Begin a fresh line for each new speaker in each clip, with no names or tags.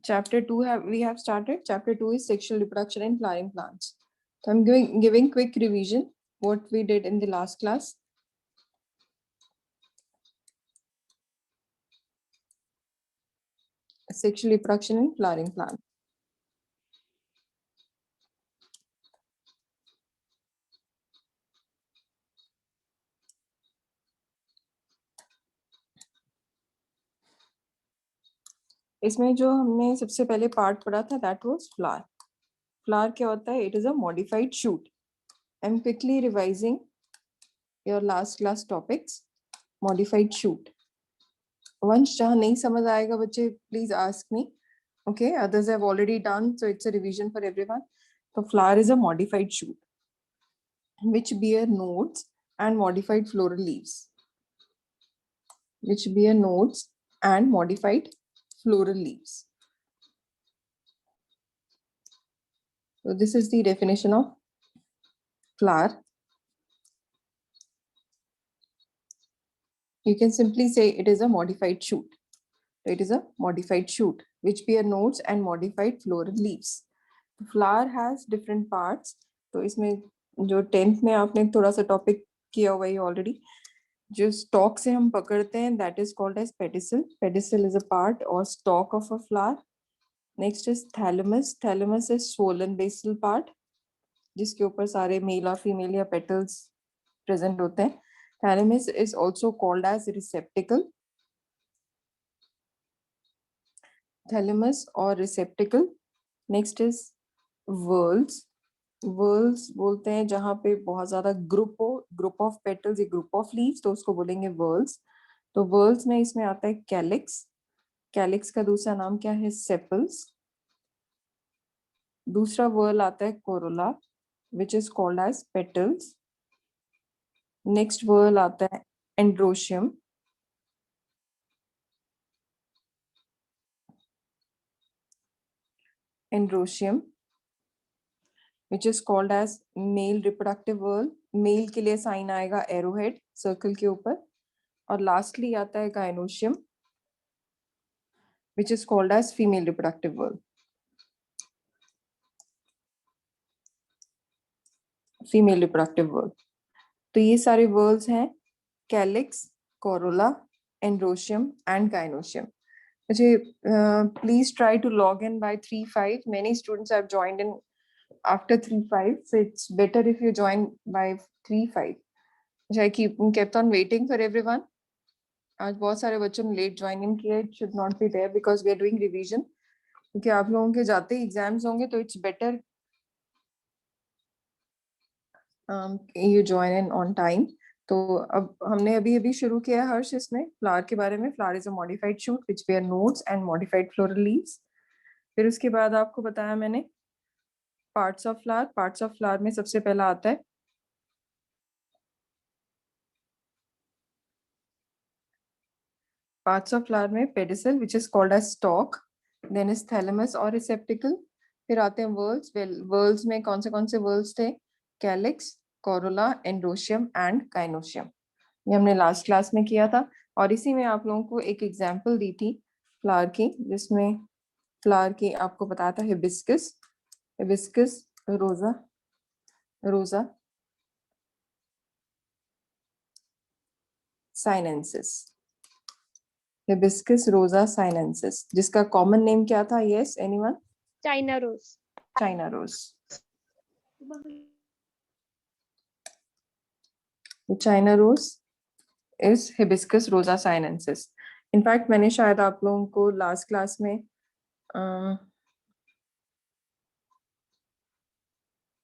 chapter 2 we have started. Chapter 2 is sexual reproduction in flowering plants. So I'm giving quick revision what we did in the last class. Sexual reproduction in flowering plants. इसमें जो हमने सबसे पहले part पढ़ा था that was flower. Flower क्या होता है? It is a modified shoot. I'm quickly revising your last class topics. Modified shoot. Once जहाँ नहीं समझ आएगा बच्चे please ask me. Okay, others have already done, so it's a revision for everyone. So flower is a modified shoot which bear nodes and modified floral leaves. Which bear nodes and modified floral leaves. So this is the definition of flower. You can simply say it is a modified shoot. So it is a modified shoot which bear nodes and modified floral leaves. The flower has different parts. तो इसमें जो 10th में आपने थोड़ा सा topic किया हुआ है ऑलरेडी, जो स्टॉक से हम पकड़ते हैं that is called as pedicel. Pedicel is a part or stalk of a flower. Next is thalamus. Thalamus is swollen basal part जिसके ऊपर सारे मेल और फीमेल या पेटल्स प्रेजेंट होते हैं. Thalamus is also called as receptacle. Thalamus or receptacle. Next is whorls. Whorls बोलते हैं जहाँ पे बहुत ज्यादा ग्रुप हो, ग्रुप ऑफ पेटल्स या ग्रुप ऑफ लीव्स, तो उसको बोलेंगे whorls. तो whorls में इसमें आता है calyx. Calyx का दूसरा नाम क्या है? sepals. दूसरा whorl आता है corolla, which is called as petals. Next whorl आता है androecium. Androecium, which is called as male reproductive whorl. Male के लिए साइन आएगा arrowhead circle के ऊपर. और lastly आता है gynoecium, which is called as female reproductive whorl. Female reproductive whorl. तो ये सारे whorls हैं calyx, corolla, androecium and gynoecium. Please try to log in by 3:05. Many students have joined in after 3:05, so it's better if you join by 3:05. I kept on waiting for everyone. आज बहुत सारे बच्चों ने late join in किया. It should not be there because we are doing revision. क्योंकि आप लोगों के जाते ही एग्जाम्स होंगे, तो it's better you join in on time. तो अब हमने अभी शुरू किया है हर्ष इसमें फ्लावर के बारे में. Flower is a modified shoot which bear nodes and modified floral leaves. फिर उसके बाद आपको बताया मैंने parts of flower. Parts of flower में सबसे पहला आता है पार्ट्स ऑफ फ्लावर में pedicel which is called as stalk, then is thalamus और रिसेप्टिकल. फिर आते हैं वर्ल्स. वर्ल्स में कौन से वर्ल्स थे? Calyx, Corolla, androecium and gynoecium. ये हमने लास्ट क्लास में किया था. और इसी में आप लोगों को एक एग्जांपल दी थी फ्लावर की, जिसमें फ्लावर की आपको बताया था hibiscus. Hibiscus rosa rosa sinensis. Hibiscus rosa sinensis, जिसका कॉमन नेम क्या था? Yes anyone?
China rose.
China rose. China rose is Hibiscus rosa sinensis. In fact, मैंने शायद आप लोगों को लास्ट क्लास में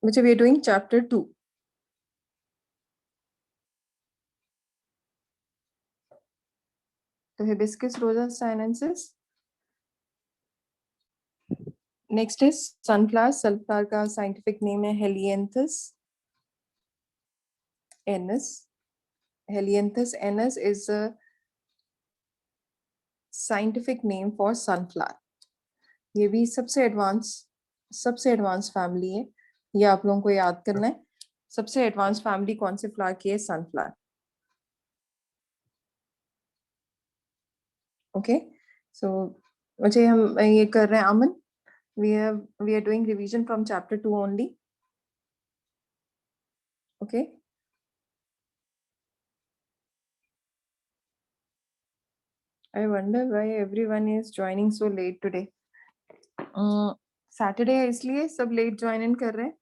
which we are doing chapter 2. तो Hibiscus rosa sinensis. Next is sunflower. Sunflower का scientific name है Helianthus anus. Helianthus anus is a scientific name for sunflower. ये भी सबसे एडवांस फैमिली है. ये आप लोगों को याद करना है. सबसे एडवांस फैमिली कौन से फ्लावर की है? सनफ्लावर. ओके, So मुझे हम ये कर रहे हैं अमन, we are doing revision from chapter 2 only. Okay. I wonder why everyone is joining so late today. Saturday है इसलिए सब late join in कर रहे हैं.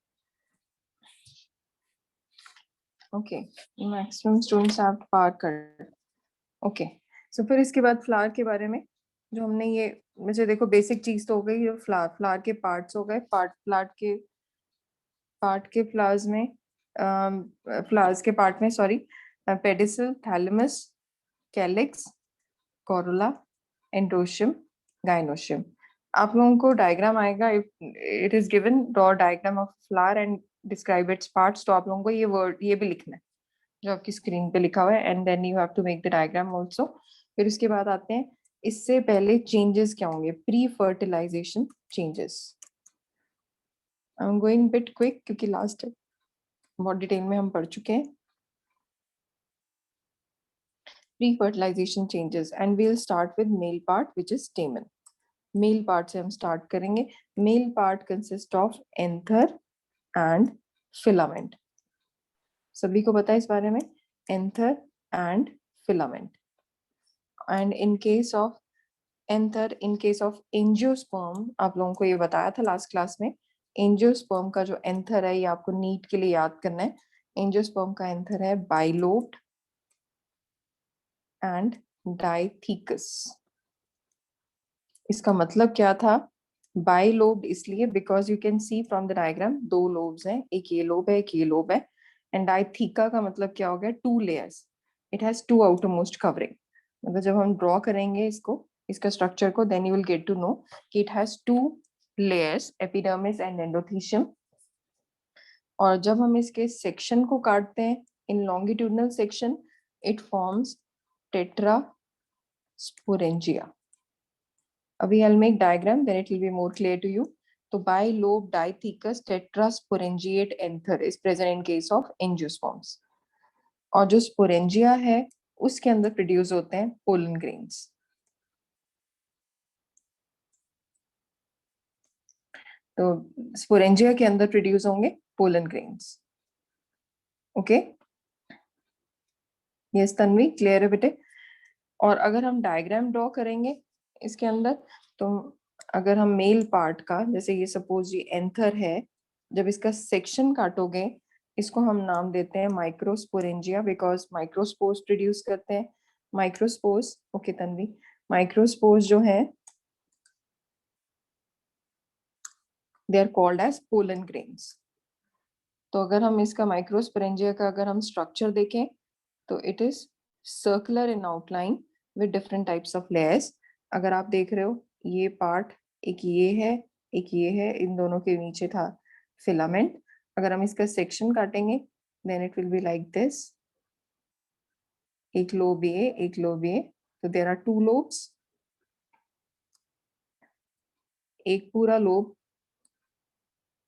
Okay, maximum students have part कर. Okay, so फिर इसके बाद फ्लावर के बारे में जो हमने ये मुझे देखो बेसिक चीज तो हो गई, ये फ्लावर के पार्ट्स हो गए. पार्ट के फ्लावर्स में फ्लावर्स के पार्ट में sorry, pedicel, thalamus, calyx, Corolla, androecium, gynoecium. आप लोगों को डायग्राम आएगा, it is given draw diagram of flower and describe its parts. तो आप लोगों को ये वर्ड ये भी लिखना है जो आपकी स्क्रीन पे लिखा हुआ है, and then you have to make the diagram also. फिर उसके बाद आते हैं इससे पहले चेंजेस क्या होंगे, pre fertilization changes. I am going bit quick क्योंकि लास्ट बहुत डिटेल में हम पढ़ चुके हैं. Pre fertilization changes and we'll start with male part which is stamen. Male part से हम स्टार्ट करेंगे. Male part consist of anther and filament. सभी को पता है इस बारे में, anther and filament. And in case of anther, in case of angiosperm, आप लोगों को ये बताया था लास्ट क्लास में. एंजियोस्पर्म का जो एंथर है ये आपको नीट के लिए याद करना है. एंजियोस्पर्म का एंथर है बाइलोब्ड एंड डाइथीकस. इसका मतलब क्या था, बाइलोब्ड इसलिए because you can see from the diagram दो लोब्स हैं, एक ये लोब है, एक ये लोब है. एंड डाइथीका का मतलब क्या हो गया, two layers. It has two outermost covering. मतलब जब हम ड्रॉ करेंगे इसको, इसका स्ट्रक्चर को, then you will get to know कि it has two layers, epidermis and endothecium. और जब हम इसके सेक्शन को काटते हैं in longitudinal section, it forms tetra sporangia. अभी I'll make diagram, then it will be more clear to you. तो bilobe dithecus tetrasporangiate anther is present in case of angiosperms. और जो स्पोरेंजिया है उसके अंदर प्रोड्यूस होते हैं पोलन ग्रेन्स. तो स्पोरेंजिया के अंदर प्रोड्यूस होंगे pollen grains. Okay, yes Tanvi, clear है बेटे. और अगर हम डायग्राम ड्रॉ करेंगे इसके अंदर, तो अगर हम मेल पार्ट का, जैसे ये सपोज ये एंथर है, जब इसका सेक्शन काटोगे इसको हम नाम देते हैं माइक्रोस्पोरेंजिया, बिकॉज माइक्रोस्पोर्स प्रोड्यूस करते हैं. माइक्रोस्पोर्स, ओके तन्वी, माइक्रोस्पोर्स जो है they are called as pollen grains. तो अगर हम इसका माइक्रोस्पोरेंजिया का अगर हम स्ट्रक्चर देखें तो it is circular in outline with different types of layers. अगर आप देख रहे हो ये पार्ट, एक ये है, एक ये है, इन दोनों के नीचे था फिलामेंट. अगर हम इसका सेक्शन काटेंगे then it will be like this, एक लोब ये, एक लोब ये. तो देयर आर टू लोब्स, एक पूरा लोब,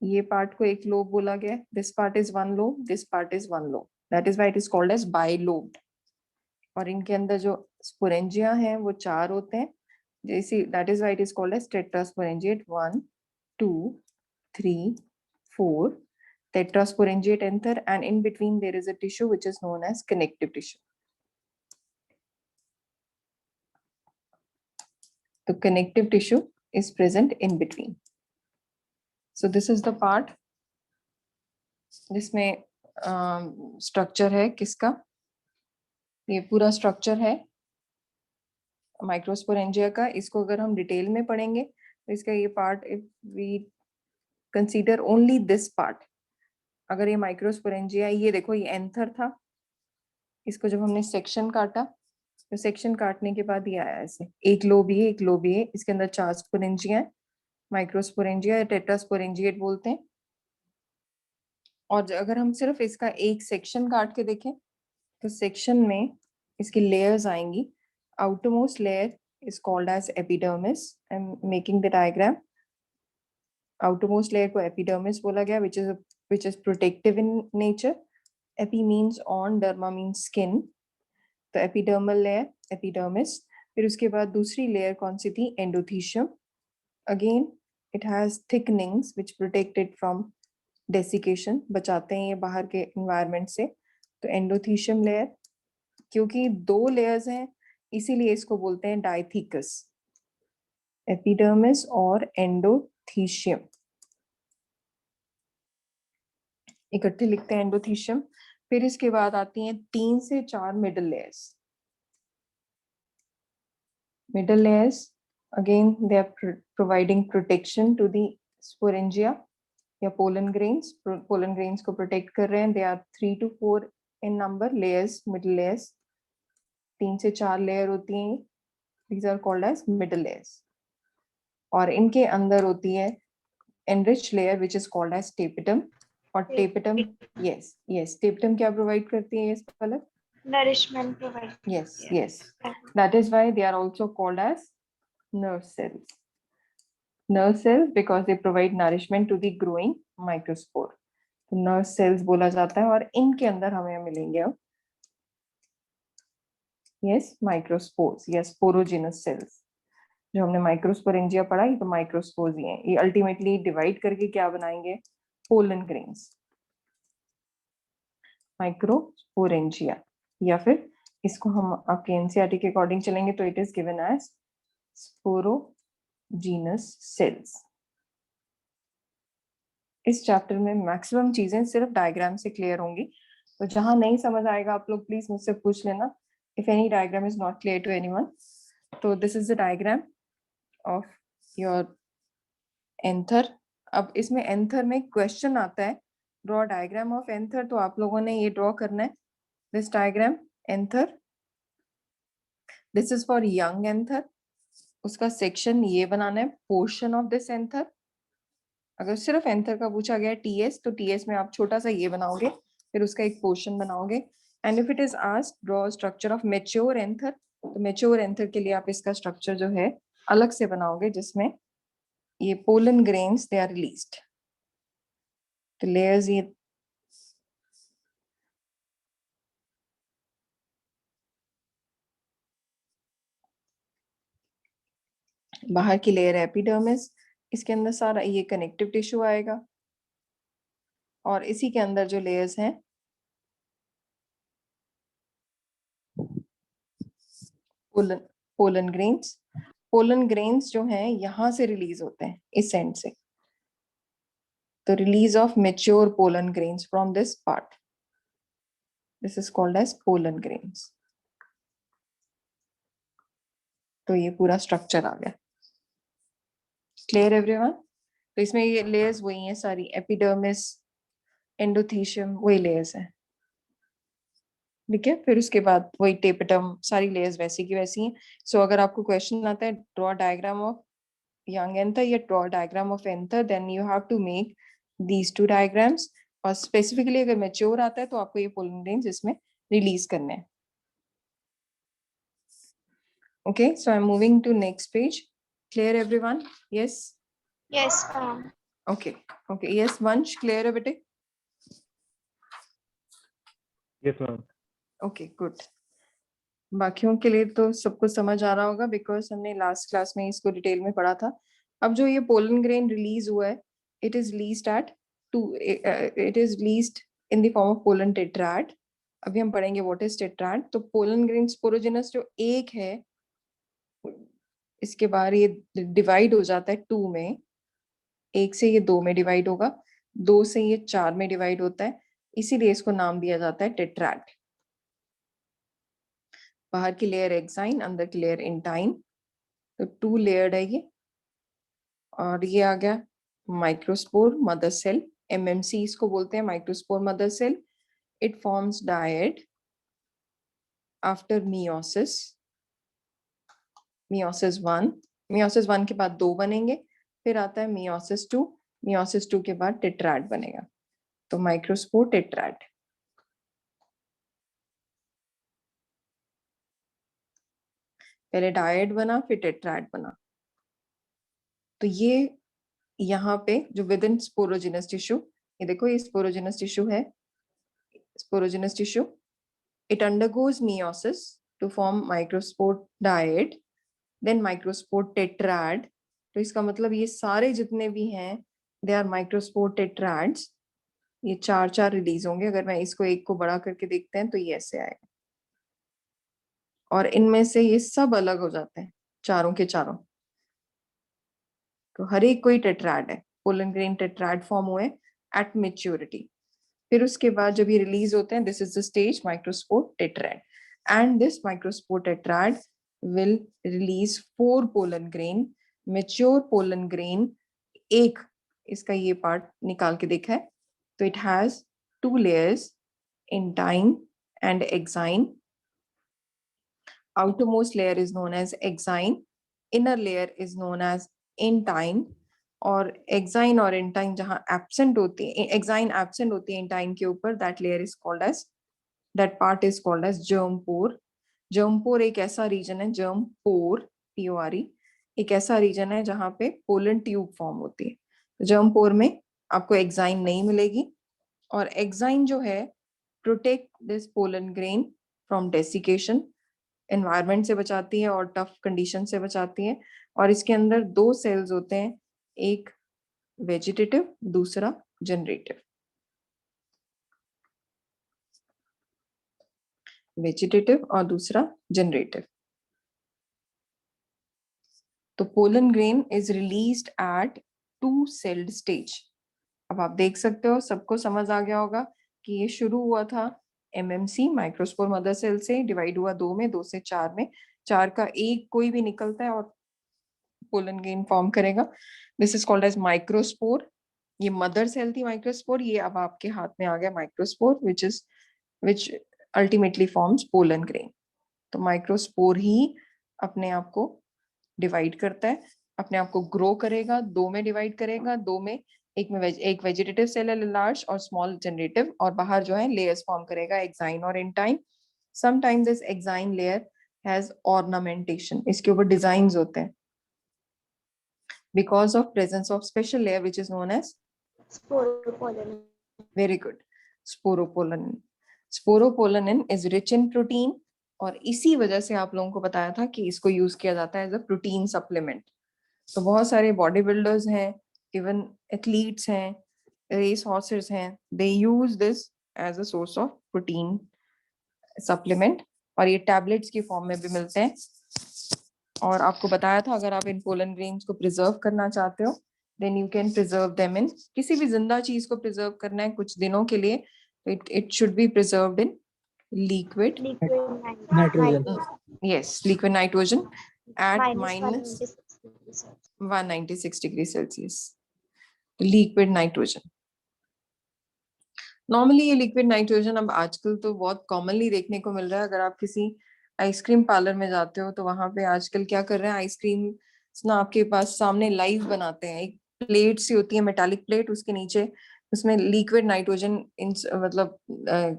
ये पार्ट को एक लोब बोला गया. This part is one lobe, this part is one lobe, that is why it is called as bilobed. और इनके अंदर जो स्पोरेंजिया हैं वो चार होते हैं, जैसे that is why it is called as tetrasporangiate. 1 2 3 4 tetrasporangiate anther, and in between there is a tissue which is known as connective tissue. The connective tissue is present in between. So this is the part जिसमें structure है किसका, ये पूरा structure है microsporangia का. इसको अगर हम डिटेल में पढ़ेंगे तो इसका ये part, if we consider only this part, अगर ये माइक्रोस्पोरेंजिया, ये देखो ये एंथर था, इसको जब हमने सेक्शन काटा तो सेक्शन काटने के बाद ये आया ऐसे, एक लोब ये, एक लोब ये, इसके अंदर चार स्पोरेंजिया है. माइक्रोस्पोरेंजिया, टेट्रास्पोरेंजिएट बोलते हैं. और अगर हम सिर्फ इसका एक सेक्शन काट के देखें तो सेक्शन में इसकी लेयर्स आएंगी. outermost layer is called as epidermis. I'm making the diagram. outermost layer को epidermis बोला गया, which is protective in nature. Epi means on, derma means skin. The epidermal layer, epidermis, फिर उसके बाद दूसरी लेयर कौन सी थी, endothecium. Again it has thickenings which protected from desiccation, बचाते हैं ये बाहर के एनवायरनमेंट से. तो एंडोथीशियम लेयर, क्योंकि 2 लेयर्स हैं इसीलिए इसको बोलते हैं डाइथीकस. एपिडर्मिस और एंडोथीशियम इकट्ठे लिखते हैं, एंडोथीशियम. फिर इसके बाद आती हैं 3 से 4 middle layers. Middle layers again they are providing protection to the sporangia या पोलन ग्रेन्स. पोलन ग्रेन्स को प्रोटेक्ट कर रहे हैं. They are 3 to 4 in number layers, middle layers. 3 से 4 लेयर होती हैं. These are called as middle layers. और इनके अंदर होती है enriched layer which is called as tapetum. और tapetum, yes tapetum क्या प्रोवाइड करती है, ये पलक?
Nourishment provided.
Yes. That is why they are also called as nerve cells. Nerve cells because they provide nourishment to the growing microspore. तो nerve cells बोला जाता है. और इनके अंदर हमें मिलेंगे अब microspores या sporogenous cells. जो हमने माइक्रोस्पोरेंजिया पढ़ा, ये तो माइक्रोस्पोर्स ही हैं. ये अल्टीमेटली डिवाइड करके क्या बनाएंगे, पोलन ग्रेन्स. माइक्रोस्पोरेंजिया, या फिर इसको हम आपके एनसीईआरटी के अकॉर्डिंग चलेंगे तो it is given as sporogenous cells. इस चैप्टर में मैक्सिमम चीजें सिर्फ डायग्राम से क्लियर होंगी. तो जहां नहीं समझ आएगा आप लोग प्लीज मुझसे पूछ लेना. If any diagram is not clear to anyone, तो this is the diagram of your anther. अब इसमें एंथर में क्वेश्चन आता है, ड्रॉ डायग्राम ऑफ एंथर. तो आप लोगों ने ये ड्रॉ करना है, this diagram anther. This is for young anther. उसका सेक्शन ये बनाना है, पोर्शन ऑफ दिस एंथर. अगर सिर्फ एंथर का पूछा गया टीएस, तो टीएस में आप छोटा सा ये बनाओगे, फिर उसका एक पोर्शन बनाओगे. And if it is asked draw structure of mature anther, तो मैच्योर एंथर के लिए आप इसका स्ट्रक्चर जो है अलग से बनाओगे, जिसमें ये pollen grains they are released. तो लेयर्स ये बाहर की लेयर एपिडर्मिस, इसके अंदर सारा ये कनेक्टिव टिश्यू आएगा. और इसी के अंदर जो लेयर्स हैं पोलन ग्रेन्स. पोलन ग्रेन्स जो हैं यहां से रिलीज होते हैं, इस एंड से. तो release of mature pollen grains from this part, this is called as pollen grains. तो ये पूरा स्ट्रक्चर आ गया. Clear everyone? तो इसमें ये लेयर्स वही हैं सारी, एपिडर्मिस, एंडोथीशियम, वही लेयर्स हैं. ठीक है. फिर उसके बाद वही टेपेटम, सारी लेयर्स वैसी की वैसी हैं. सो अगर आपको क्वेश्चन आता है draw diagram of young anther या draw diagram of anther, then you have to make these 2 diagrams. और स्पेसिफिकली अगर मैच्योर आता है तो आपको ये पोलन ग्रेन्स इसमें रिलीज करने हैं. Okay, so I'm moving to next page. Clear everyone? Yes.
Yes, ma'am.
Okay. Yes, Vansh, clear है बेटे?
Yes, ma'am.
Okay, good. बाकियों के लिए तो सबको समझ आ रहा होगा, बिकॉज हमने लास्ट क्लास में इसको डिटेल में पढ़ा था. अब जो ये पोलन ग्रेन रिलीज हुआ है, it is leased at it is leased in the form of pollen tetrad. अभी हम पढ़ेंगे व्हाट इज टेट्राड. तो पोलन ग्रेन स्पोरोजेनस जो एक है, इसके बाद ये डिवाइड हो जाता है 2 में. 1 से ये 2 में डिवाइड होगा, 2 से ये 4 में डिवाइड होता है, इसीलिए इसको नाम दिया जाता है टेट्राड. बाहर की लेयर एक्साइन, अंदर की लेयर इंटाइन. तो 2 लेयर्ड है ये. और ये आ गया माइक्रोस्पोर मदर सेल, एमएमसी इसको बोलते हैं, microspore mother cell. It forms dyad after meiosis. Meiosis 1, meiosis 1 के बाद 2 बनेंगे, फिर आता है मियोसिस 2, मियोसिस 2 के बाद टेट्राड बनेगा. तो माइक्रोस्पोर टेट्राड. पहले डायड बना, फिर टेट्राड बना. तो ये यहाँ पे जो विद इन स्पोरोजिनस टिश्यू, ये देखो ये स्पोरोजिनस टिश्यू है. Sporogenous tissue, it undergoes meiosis to form microspore dyad. Then microspore tetrad, तो इसका मतलब ये सारे जितने भी हैं दे आर माइक्रोस्पोर टेट्राड्स। ये 4 रिलीज होंगे। अगर मैं इसको एक को बड़ा करके देखते हैं तो ये ऐसे आएगा, और इनमें से ये सब अलग हो जाते हैं चारों के चारों। तो हर एक कोई टेट्राड है, पोलन ग्रेन टेट्राड फॉर्म हुए एट मेच्योरिटी। फिर उसके बाद जब ये रिलीज होते हैं, this is the stage microspore tetrad, and this microspore tetrad will release 4 pollen grain. Mature pollen grain एक, इसका ये पार्ट निकाल के देखा है, तो it has 2 layers, intine and exine. Outermost layer is known as exine, inner layer is known as intine. और exine और intine जहां absent होती है, exine absent होती है intine के ऊपर, that layer is called as, that part is called as germ pore. germ pore एक ऐसा region है, germ pore PORE, एक ऐसा region है जहां पे pollen tube form होती है। germ pore में आपको exine नहीं मिलेगी, और exine जो है protect this pollen grain from desiccation, environment से बचाती है और टफ कंडीशन से बचाती है। और इसके अंदर 2 सेल्स होते हैं, एक वेजिटेटिव, दूसरा जनरेटिव। वेजिटेटिव और दूसरा जनरेटिव। तो pollen grain is released at 2 sailed stage. अब आप देख सकते हो, सबको समझ आ गया होगा कि ये शुरू हुआ था एमएमसी माइक्रोस्पोर मदर सेल से, डिवाइड हुआ 2 में, 2 से 4 में, 4 का एक कोई भी निकलता है और पोलन ग्रेन फॉर्म करेगा। This is called as microspore. ये मदर सेल थी माइक्रोस्पोर, ये अब आपके हाथ में आ गया microspore, which ultimately forms pollen grain. तो माइक्रोस्पोर ही अपने आप को डिवाइड करता है, अपने आप को ग्रो करेगा, 2 में डिवाइड करेगा, 2 में, एक वेजिटेटिव सेल है लार्ज और स्मॉल जनरेटिव, और बाहर जो है लेयर्स फॉर्म करेगा, एक्साइन और intine. Sometimes this exine layer has ornamentation, इसके ऊपर डिजाइन्स होते हैं, because of presence of special layer which is known as,
Sporopollen.
very good, sporopollenin. Sporopollenin is rich in protein, और इसी वजह से आप लोगों को बताया था कि इसको यूज किया जाता है एज अ प्रोटीन सप्लीमेंट। तो बहुत सारे बॉडी बिल्डर्स हैं, इवन एथलीट्स हैं, रेस हॉर्सेस हैं, they use this as a source of protein supplement, और ये टैबलेट्स की फॉर्म में भी मिलते हैं। और आपको बताया था, अगर आप इन पोलन ग्रेन्स को प्रिजर्व करना चाहते हो, then you can preserve them in, किसी भी जिंदा चीज को प्रिजर्व करना है कुछ दिनों के लिए, it should be preserved in liquid
Liquid
Nitrogen.
yes, liquid nitrogen at
minus
minus
196
196
degrees Celsius.
degree Celsius. Liquid nitrogen, normally ये लिक्विड नाइट्रोजन अब आजकल तो बहुत कॉमनली देखने को मिल रहा है। अगर आप किसी आइसक्रीम पार्लर में जाते हो तो वहां पे आजकल क्या कर रहे हैं, आइसक्रीम ना आपके पास सामने लाइव बनाते हैं, एक प्लेट सी होती है, मेटालिक प्लेट, उसके नीचे उसमें लिक्विड नाइट्रोजन मतलब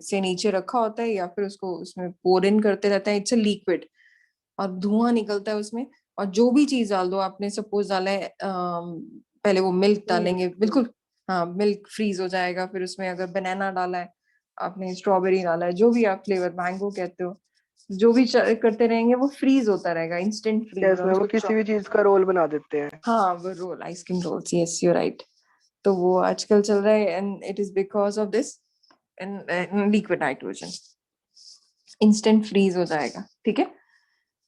से नीचे रखा होता है, या फिर उसको उसमें पोर इन करते रहते हैं, इट्स अ लिक्विड, और धुआं निकलता है उसमें, और जो भी चीज डाल दो, आपने सपोज डाला है पहले वो मिल्क डालेंगे, बिल्कुल हाँ, मिल्क फ्रीज हो जाएगा, फिर उसमें अगर बनाना डाला है आपने, स्ट्रॉबेरी डाला है, जो भी आप फ्लेवर, मैंगो कहते हो, जो भी करते रहेंगे वो फ्रीज होता रहेगा, इंस्टेंट फ्रीज।
इसमें वो किसी भी चीज का रोल बना देते हैं।
हाँ, वो roll, ice cream rolls, yes you right. तो वो आजकल चल रहा है, and it is because of this liquid nitrogen, instant freeze हो जाएगा, ठीक है।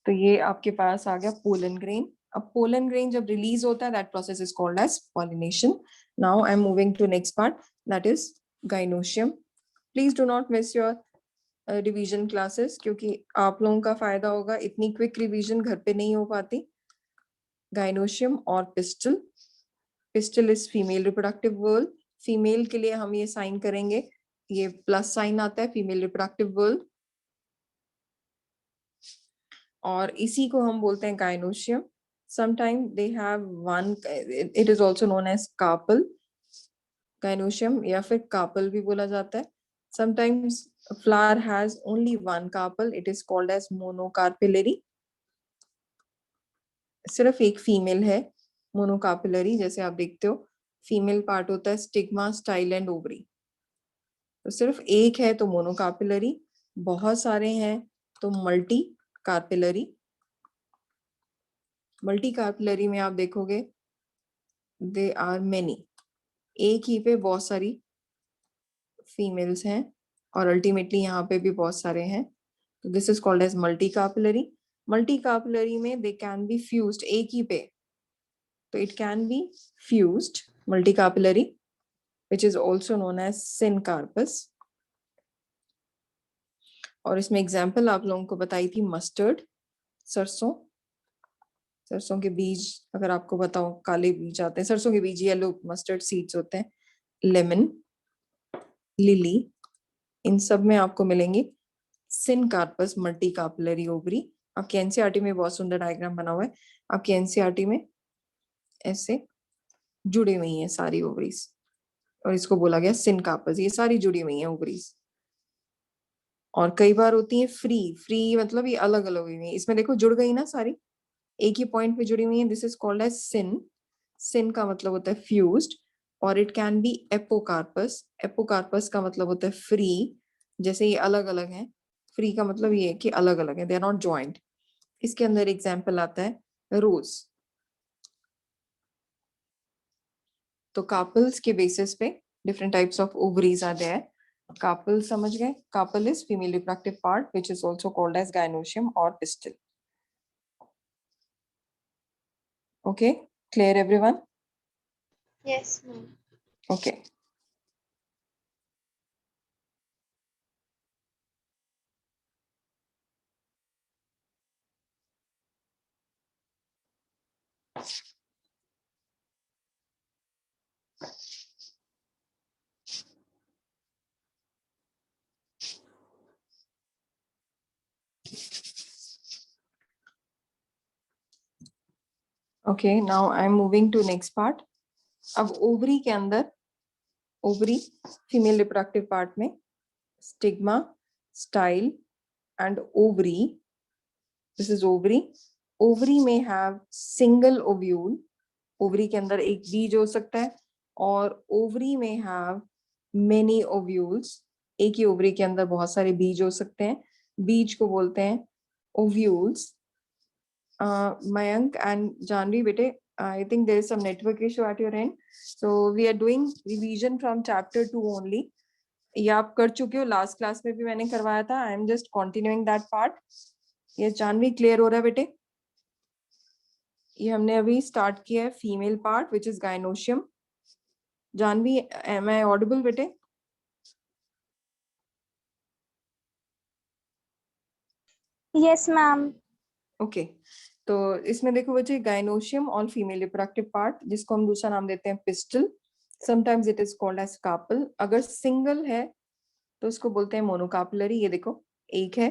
तो ये आपके पास आ गया पोलन ग्रेन। अब पोलन ग्रेन जब रिलीज होता है, that process is called as pollination. Now I am moving to next part, that is gynoecium. Please do not miss your revision classes, क्योंकि आप लोगों का फायदा होगा, इतनी क्विक रिवीजन घर पे नहीं हो पाती। गाइनोशियम और pistil, pistil is female reproductive whorl, female के लिए हम ये साइन करेंगे, ये प्लस साइन आता है, फीमेल रिप्रोडक्टिव वर्ल, और इसी को हम बोलते हैं gynoecium. Sometime they have one, it is also known as carpel, gynoecium या फिर कार्पल भी बोला जाता है। Sometimes flower has only one carpel, it is called as monocarpellary, सिर्फ एक फीमेल है मोनोकार्पिलरी, जैसे आप देखते हो फीमेल पार्ट होता है स्टिग्मा, स्टाइल एंड ओवरी, तो सिर्फ एक है तो मोनोकार्पिलरी, बहुत सारे हैं तो मल्टी कार्पिलरी। मल्टी कार्पुलरी में आप देखोगे दे आर मेनी, एक ही पे बहुत सारी फीमेल्स हैं और अल्टीमेटली यहाँ पे भी बहुत सारे हैं, तो this is called as multicarpellary. Multicarpellary में दे कैन बी फ्यूज्ड एक ही पे, तो it can be fused multicarpellary which is also known as syncarpus। और इसमें एग्जाम्पल आप लोगों को बताई थी मस्टर्ड, सरसों, सरसों के बीज अगर आपको बताओ काले बीज आते हैं, सरसों के बीज येलो मस्टर्ड सीड्स होते हैं, लेमन, लिली, इन सब में आपको मिलेंगे सिनकार्पस मल्टी कार्पुलरी ओवरी। आपके एनसीईआरटी में बहुत सुंदर डायग्राम बना हुआ है, आपके एनसीईआरटी में ऐसे जुड़ी हुई हैं सारी ओवरीज और इसको बोला गया सिनकार्पस, ये सारी जुड़ी हुई हैं ओवरीज। और कई बार होती है फ्री, फ्री मतलब ये अलग अलग हुई है, इसमें देखो जुड़ गई ना सारी, एक ही पॉइंट पे जुड़ी हुई है, दिस इज कॉल्ड एज सिन। सिन का मतलब होता है फ्यूज्ड। और it can B apocarpous, apocarpous का मतलब होता है फ्री, जैसे ये अलग अलग हैं, फ्री का मतलब ये है कि अलग अलग है, दे आर नॉट जॉइंट। इसके अंदर एग्जाम्पल आता है रोज। तो कार्पल्स के बेसिस पे different types of ovaries are there. Carpel समझ गए, carpel is female reproductive part which is also called as gynoecium और pistil. Okay, clear everyone?
Yes, ma'am.
Okay, okay, now I am moving to next part. अब ovary के अंदर, ovary female reproductive part में stigma, style and ovary, this is ovary. Ovary में have single ovule, ovary के अंदर एक बीज हो सकता है, और ओवरी में हैव मेनी ओव्यूल्स, एक ही ओवरी के अंदर बहुत सारे बीज हो सकते हैं, बीज को बोलते हैं ovules. Mayank and Janvi, bete, I think there is some network issue at your end. So we are doing revision from chapter 2 only. ये आप कर चुके हो, लास्ट क्लास में भी मैंने करवाया था, आई am just continuing that part. ये जानवी क्लियर हो रहा है बेटे? ये हमने अभी स्टार्ट किया है female part which is gynoecium. Janvi, am I audible बेटे?
Yes, ma'am.
ओके, तो इसमें देखो बच्चे, गायनोशियम और फीमेल रिप्रोडक्टिव पार्ट, जिसको हम दूसरा नाम देते हैं pistil, sometimes it is called as carpel. अगर सिंगल है तो उसको बोलते हैं मोनोकार्पुलरी, ये देखो एक है,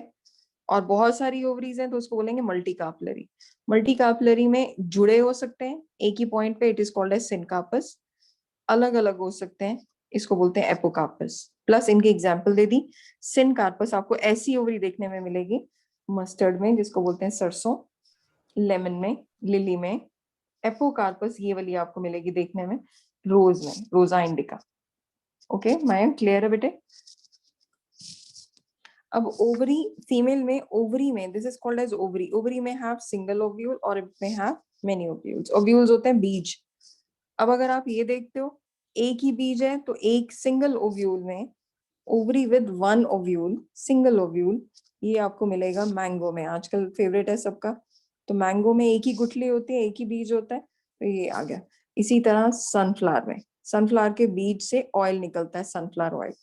और बहुत सारी ओवरीज हैं तो उसको बोलेंगे मल्टी कार्पुलरी। मल्टी कार्पुलरी में जुड़े हो सकते हैं एक ही पॉइंट पे, it is called as syncarpous. अलग अलग हो सकते हैं, इसको बोलते हैं एपोकार्पस। प्लस इनके एग्जाम्पल दे दी, सिनकार्पस आपको ऐसी ओवरी देखने में मिलेगी मस्टर्ड में जिसको बोलते हैं सरसों, लेमन में, लिली में। एपोकार्पस ये वाली आपको मिलेगी देखने में रोज में, Rosa indica. Okay ma'am, clear है बेटे? अब ओवरी, फीमेल में ओवरी में, this is called as ovary, ovary में हैव सिंगल ओव्यूल और इट में हैव मेनी ओव्यूल्स। ओव्यूल्स होते हैं बीज। अब अगर आप ये देखते हो एक ही बीज है तो एक सिंगल ओव्यूल में, ovary with one ovule, single ovule, ये आपको मिलेगा मैंगो में, आजकल फेवरेट है सबका। तो मैंगो में एक ही गुठली होती है, एक ही बीज होता है, तो ये आ गया। इसी तरह सनफ्लावर में, सनफ्लावर के बीज से ऑयल निकलता है, सनफ्लावर ऑयल।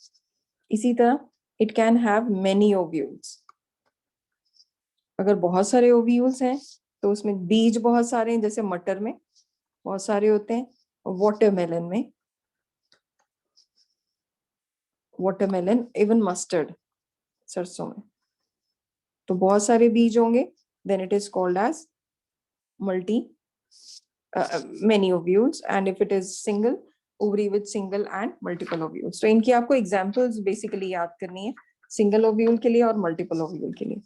इसी तरह it can have many ovules. अगर बहुत सारे ओव्यूल्स हैं तो उसमें बीज बहुत सारे हैं, जैसे मटर में बहुत सारे होते हैं, वाटरमेलन में, वाटरमेलन, इवन मस्टर्ड, सरसों में, तो बहुत सारे बीज होंगे, then it is called as multi many ovules. And if it is single, ovary with single and multiple ovules. तो इनकी आपको एग्जांपल्स बेसिकली याद करनी है, सिंगल ओव्यूल के लिए और मल्टीपल ओव्यूल के लिए।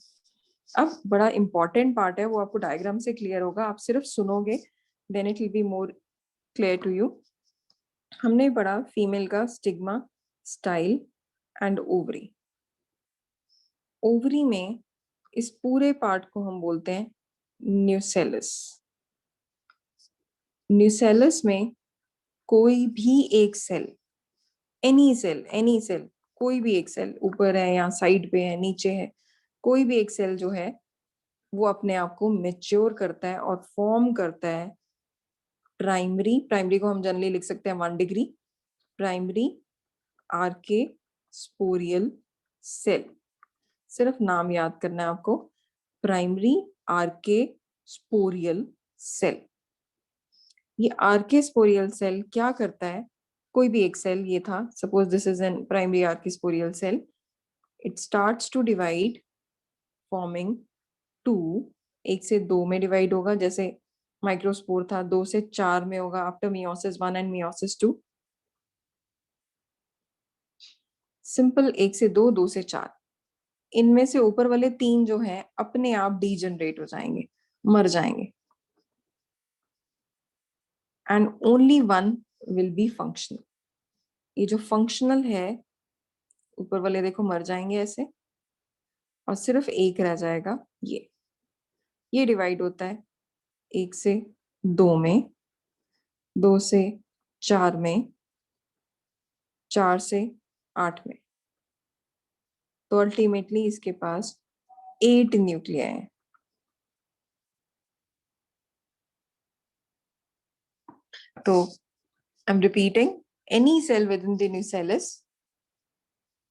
अब बड़ा इंपॉर्टेंट पार्ट है, वो आपको डायग्राम से क्लियर होगा, आप सिर्फ सुनोगे, then it will be more clear to you. हमने पढ़ा फीमेल का stigma, style and ovary. Ovary में इस पूरे पार्ट को हम बोलते हैं न्यूसेलस। न्यूसेलस में कोई भी एक सेल, एनी सेल, कोई भी एक सेल ऊपर है या साइड पे है, नीचे है, कोई भी एक सेल जो है वो अपने आप को मेच्योर करता है और फॉर्म करता है प्राइमरी को हम जनरली लिख सकते हैं 1 degree, primary archesporial cell. सिर्फ नाम याद करना है आपको, प्राइमरी आर्के स्पोरियल सेल। ये आर्के स्पोरियल सेल क्या करता है? कोई भी एक सेल ये था, suppose this is an primary archesporial cell, it starts to divide forming 2, 1 से 2 में डिवाइड होगा, जैसे माइक्रोस्पोर था 2 से 4 में होगा after meiosis 1 and meiosis 2। Simple 1 से 2, 2 से 4, इनमें से ऊपर वाले 3 जो हैं अपने आप डीजनरेट हो जाएंगे, मर जाएंगे, and only 1 will be functional. ये जो फंक्शनल है ऊपर वाले देखो मर जाएंगे ऐसे, और सिर्फ एक रह जाएगा ये डिवाइड होता है 1 से 2 में, 2 से 4 में, 4 से 8 में। तो अल्टीमेटली इसके पास 8 न्यूक्लियाई हैं। तो I am repeating, any cell within the nucellus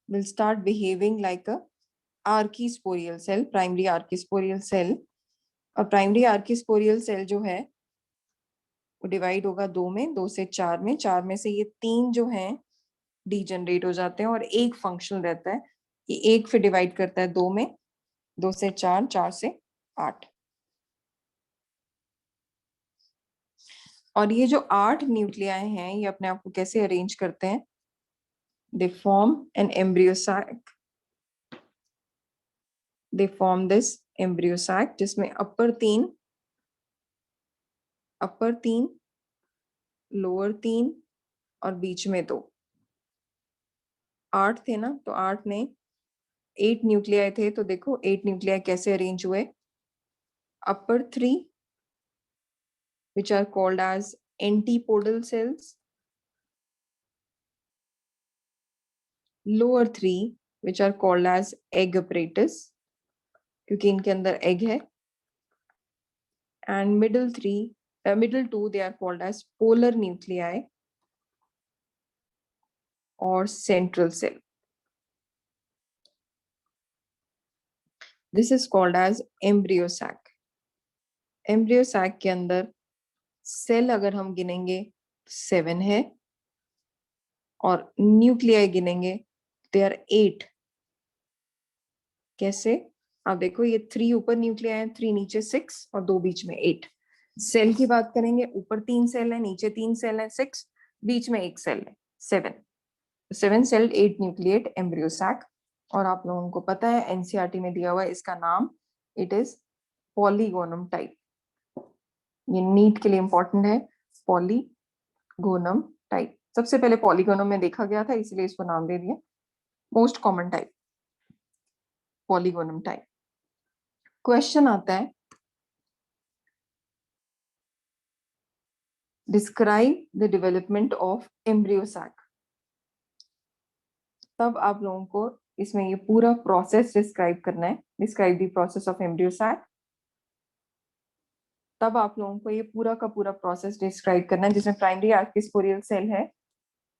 will start behaving like a archisporial cell, primary archisporial cell। और प्राइमरी आर्किस्पोरियल सेल जो है वो डिवाइड होगा 2 में, 2 से 4 में, 4 में से ये 3 जो हैं डीजनरेट हो जाते हैं और एक फंक्शनल रहता है। ये एक फिर डिवाइड करता है 2 में, 2 से 4, 4 से 8। और ये जो 8 न्यूक्लियाई हैं ये अपने आप को कैसे अरेंज करते हैं? They form an embryo sac, they form this embryo sac जिसमें अपर 3, लोअर 3 और बीच में 2। 8 थे ना, तो 8 में 8 न्यूक्लियाई थे, तो देखो 8 न्यूक्लियाई कैसे अरेंज हुए? अपर 3 which are called as antipodal cells, lower 3 which are called as egg apparatus क्योंकि इनके अंदर एग है, and middle 2 they are called as polar nuclei or central cell. This is called as embryo sac. Embryo sac के अंदर cell अगर हम गिनेंगे 7 है, और न्यूक्लियाई गिनेंगे दे आर 8। कैसे? आप देखो ये 3 ऊपर न्यूक्लियाई है, 3 नीचे 6 और 2 बीच में 8। सेल की बात करेंगे, ऊपर 3 सेल है, नीचे 3 सेल है 6, बीच में 1 सेल है 7। 7 सेल्ड 8 न्यूक्लिएट एम्ब्रियो सैक। और आप लोगों को पता है एनसीईआरटी में दिया हुआ है इसका नाम, इट इज पॉलीगोनम टाइप। ये नीट के लिए इंपॉर्टेंट है, पॉलीगोनम टाइप। सबसे पहले पॉलीगोनम में देखा गया था इसलिए इसको नाम दे दिया, most common type polygonum type. Question आता है, describe the development of embryo sac. तब आप लोगों को इसमें ये पूरा प्रोसेस डिस्क्राइब करना है, describe the process of embryo sac. तब आप लोगों को ये पूरा का पूरा प्रोसेस डिस्क्राइब करना है, जिसमें प्राइमरी आर्किस्पोरियल सेल है,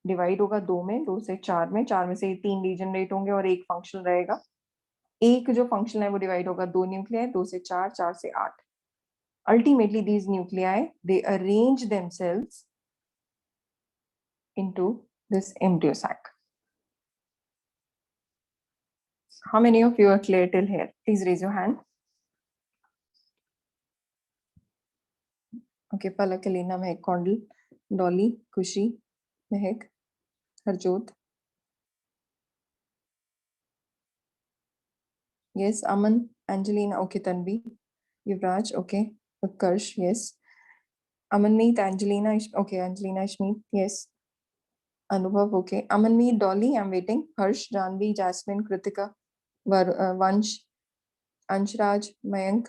डिवाइड होगा 2 में, 2 से 4 में, 4 में से ये 3 डीजनरेट होंगे और एक फंक्शनल रहेगा। एक जो फंक्शनल है वो डिवाइड होगा 2 न्यूक्लियाई, 2 से 4, 4 से 8। Ultimately these nuclei they arrange themselves into this embryo sac. How many of you are clear till here? Please raise your hand. Okay, Palak, Elena, Mehak, Kondal, Dolly, Kushi, Mehak, Harjot. Yes, Aman, Angelina, okay, Tanvi, Yuvraj, okay, Utkarsh, yes. Amanmeet, Angelina, okay, Angelina, Ishmeet, yes. Anubhav, okay. Amanmeet, Dolly, I'm waiting. Harsh, Janvi, Jasmine, Kritika, Vansh, Anshraj, Mayank.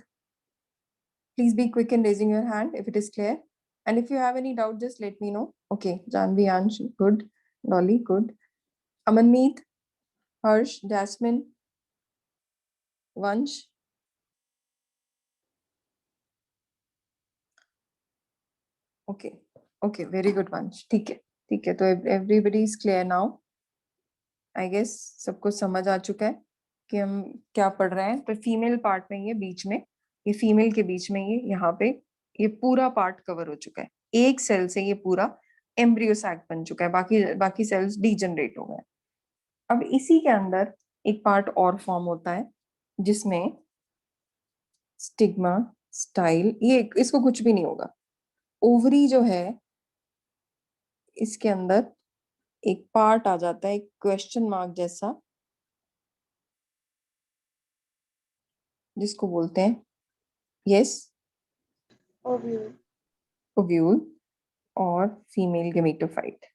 Please be quick in raising your hand if it is clear. And if you have any doubt, just let me know. Okay, Janvi, Ansh, good. Dolly, good. Amanmeet, Harsh, Jasmine, Vansh. Okay, okay, very good, Vansh. ठीक है, तो everybody is clear now. I guess सबको समझ आ चुका है कि हम क्या पढ़ रहे हैं. तो फीमेल पार्ट में ये बीच में, ये फीमेल के बीच में ये यहाँ पे ये पूरा पार्ट कवर हो चुका है. एक सेल से ये पूरा एम्ब्रियो सैक बन चुका है, बाकी सेल्स डीजनरेट हो गए. अब इसी के अंदर एक पार्ट और फॉर्म होता है जिसमें स्टिग्मा, स्टाइल, ये इसको कुछ भी नहीं होगा. ओवरी जो है इसके अंदर एक पार्ट आ जाता है, एक क्वेश्चन मार्क जैसा, जिसको बोलते हैं यस
Ovule.
ओव्यूल और female gametophyte.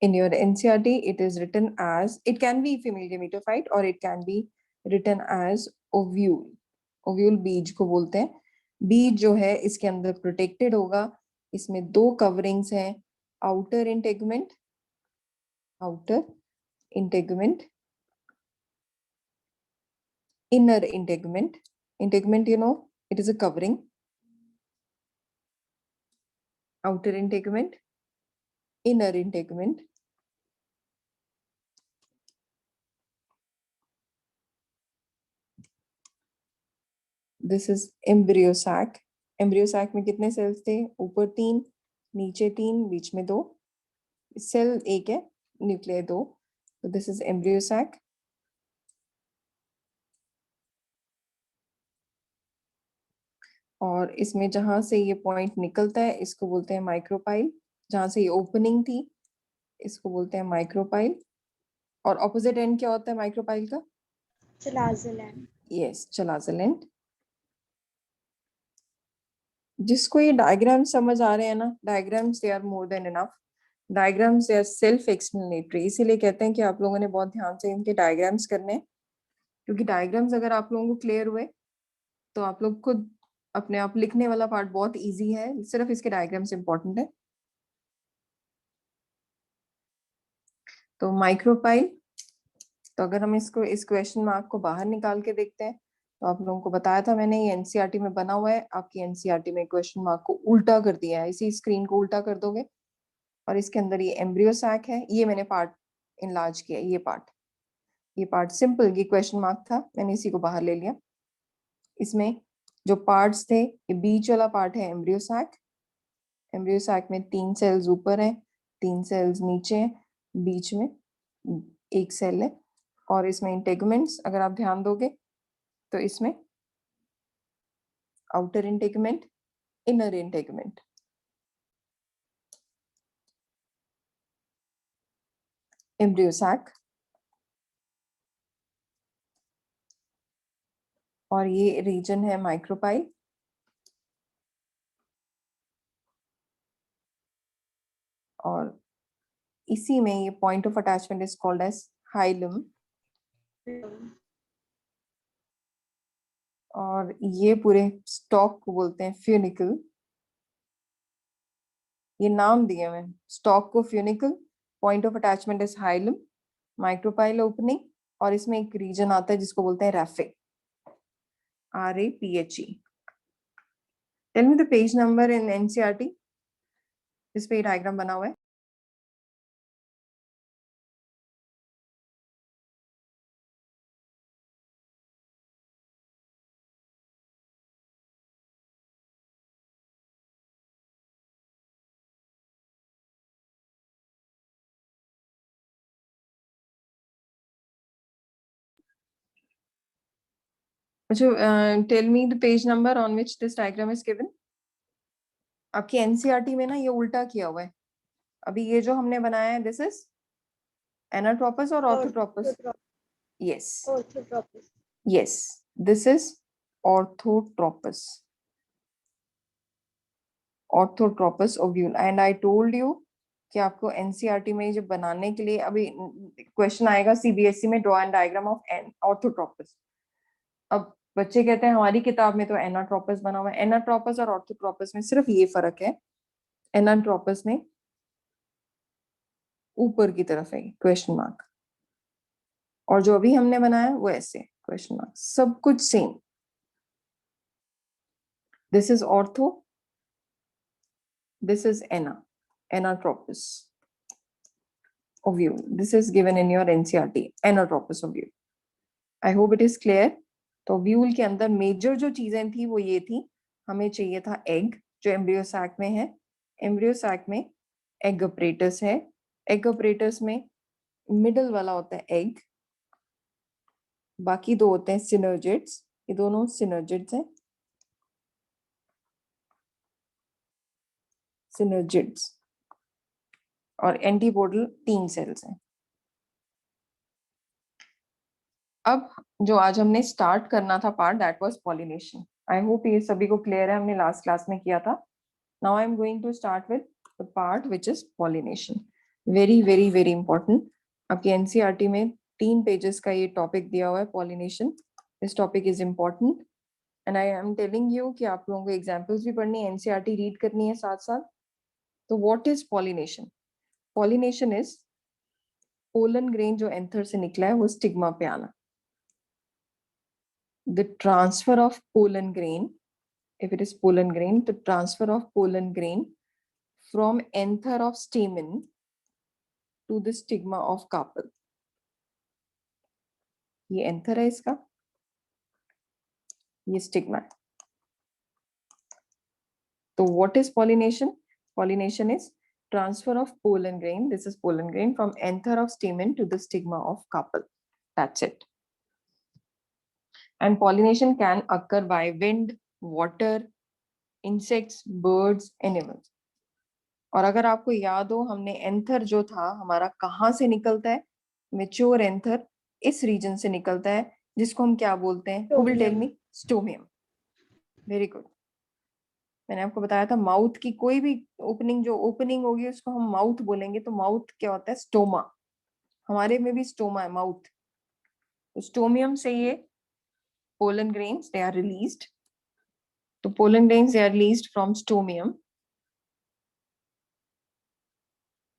In your NCERT, it is written as, it can be female gametophyte or it can be written as ovule. Ovule बीज को बोलते हैं. बीज जो है इसके अंदर प्रोटेक्टेड होगा. इसमें 2 कवरिंग्स हैं, outer integument, inner integument. Integument, you know, it is a covering. Outer integument, inner integument. This is embryo sac. Embryo sac में कितने सेल्स थे? ऊपर 3, नीचे 3, बीच में 2. सेल एक है, nuclear 2. So this is embryo sac. और इसमें जहां से ये पॉइंट निकलता है इसको बोलते हैं माइक्रोपाइल. जहां से ये ओपनिंग थी इसको बोलते हैं माइक्रोपाइल. और ऑपोजिट एंड क्या होता है माइक्रोपाइल का?
Chalazal end.
Yes, chalazal end. जिसको ये डायग्राम समझ आ रहे हैं ना, diagrams they are more than enough. Diagrams they are self explanatory. इसीलिए कहते हैं कि आप लोगों ने बहुत ध्यान से इनके डायग्राम्स करने हैं, क्योंकि डायग्राम्स अगर आप लोगों को क्लियर हुए तो आप लोग खुद अपने आप लिखने वाला पार्ट बहुत इजी है. सिर्फ इसके डायग्राम्स इंपॉर्टेंट है. तो माइक्रोपाइल, तो अगर हम इसको, इस क्वेश्चन मार्क को बाहर निकाल के देखते हैं, तो आप लोगों को बताया था मैंने, ये एनसीईआरटी में बना हुआ है. आपकी एनसीईआरटी में क्वेश्चन मार्क को उल्टा कर दिया है, इसी स्क्रीन को उल्टा कर दोगे और इसके अंदर ये एम्ब्रियो सैक है. ये मैंने पार्ट इनलार्ज किया, ये पार्ट सिंपल, ये क्वेश्चन मार्क था, मैंने इसी को बाहर ले लिया. इसमें जो पार्ट्स थे, ये बीच वाला पार्ट है एम्ब्रियो सैक. एम्ब्रियो सैक में 3 सेल्स ऊपर हैं, 3 सेल्स नीचे हैं, बीच में 1 सेल है. और इसमें इंटेगमेंट्स अगर आप ध्यान दोगे तो इसमें outer integument, inner integument. Embryo sac, और ये रीजन है माइक्रोपाइल. और इसी में ये point of attachment is called as hilum. और ये पूरे स्टॉक को बोलते हैं फ्यूनिकल. ये नाम दिए हुए हैं स्टॉक को funicle. Point of attachment is hilum, micropyle opening, और इसमें एक रीजन आता है जिसको बोलते हैं raphe, RAPHE. Tell me the page number in NCERT जिस पे डायग्राम बना हुआ है. Tell me the page number on which this diagram is given. आपकी एनसीईआरटी में ना ये उल्टा किया हुआ है. अभी ये जो हमने बनाया है, दिस इज एनाट्रोपस और orthotropous. Yes,
Orthotropous.
yes, this is orthotropous, ovule. And I told you कि आपको एनसीईआरटी में जो बनाने के लिए अभी क्वेश्चन आएगा सीबीएसई में, draw an diagram of orthotropous. अब बच्चे कहते हैं हमारी किताब में तो एनाट्रोपस बना हुआ है। एनाट्रोपस और ऑर्थोट्रोपस में सिर्फ ये फर्क है, एनाट्रोपस में ऊपर की तरफ है क्वेश्चन मार्क, और जो अभी हमने बनाया वो ऐसे क्वेश्चन मार्क, सब कुछ same. This is ortho, this is anatropus ovule. This is given in your NCERT, anatropus ovule. I hope it is clear. तो ovule के अंदर मेजर जो चीजें थी वो ये थी, हमें चाहिए था एग जो एम्ब्रियो सैक में है, एम्ब्रियो सैक में एग अपरेटस है, एग अपरेटस में मिडल वाला होता है एग, बाकी दो होते हैं सिनर्जिड्स, ये दोनों सिनर्जिड्स हैं, सिनर्जिड्स, और एंटीपोडल 3 सेल्स हैं। अब जो आज हमने स्टार्ट करना था part, that was pollination. I hope ये सभी को क्लियर है, हमने लास्ट क्लास में किया था। Now I am going to start with the part which is pollination. Very very very important, आपकी एनसीईआरटी में 3 पेजेस का ये टॉपिक दिया हुआ है pollination. This topic is important and I am telling you कि आप लोगों को एग्जाम्पल्स भी पढ़नी है, एनसीईआरटी रीड करनी है साथ साथ। तो what is pollination? Pollination is pollen grain जो एंथर से निकला है वो स्टिग्मा पे आना। The transfer of pollen grain, if it is pollen grain, the transfer of pollen grain from anther of stamen to the stigma of carpel. ये anther है इसका, ये stigma है। तो what is pollination? Pollination is transfer of pollen grain, this is pollen grain, from anther of stamen to the stigma of carpel. That's it. And pollination can occur by wind, water, insects, birds, animals. और अगर आपको याद हो, हमने anther जो था हमारा कहाँ से निकलता है? मेच्योर एंथर इस रीजन से निकलता है, जिसको हम क्या बोलते हैं? Who will tell me? Stomium. Very good. मैंने आपको बताया था माउथ की कोई भी ओपनिंग जो ओपनिंग होगी उसको हम माउथ बोलेंगे। तो माउथ क्या होता है? स्टोमा। हमारे में भी स्टोमा है, माउथ। तो स्टोमियम से ये pollen grains they are released. तो pollen grains they are released from stomium,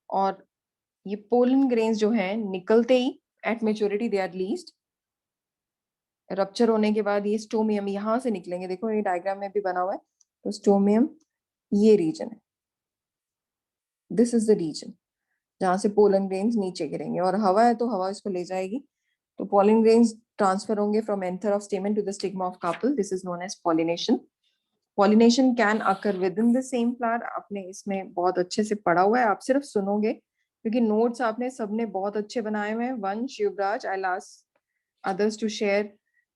और ये पोलन ग्रेन्स जो है निकलते ही at maturity they are released. Rupture होने के बाद ये स्टोमियम यहाँ से निकलेंगे, देखो ये डायग्राम में भी बना हुआ है। तो स्टोमियम ये रीजन है, दिस इज द रीजन जहाँ से पोलन ग्रेन्स नीचे गिरेंगे, और हवा है तो हवा इसको ले जाएगी। तो पोलन ग्रेन्स ट्रांसफर होंगे from anther of stamen to the stigma of carpel, this is known as pollination. Pollination can occur within the same flower. आपने इसमें बहुत अच्छे से पढ़ा हुआ है, आप सिर्फ सुनोगे क्योंकि नोट्स आपने सबने बहुत अच्छे बनाए हुए हैं। Vansh, Yuvraj, I ask others to share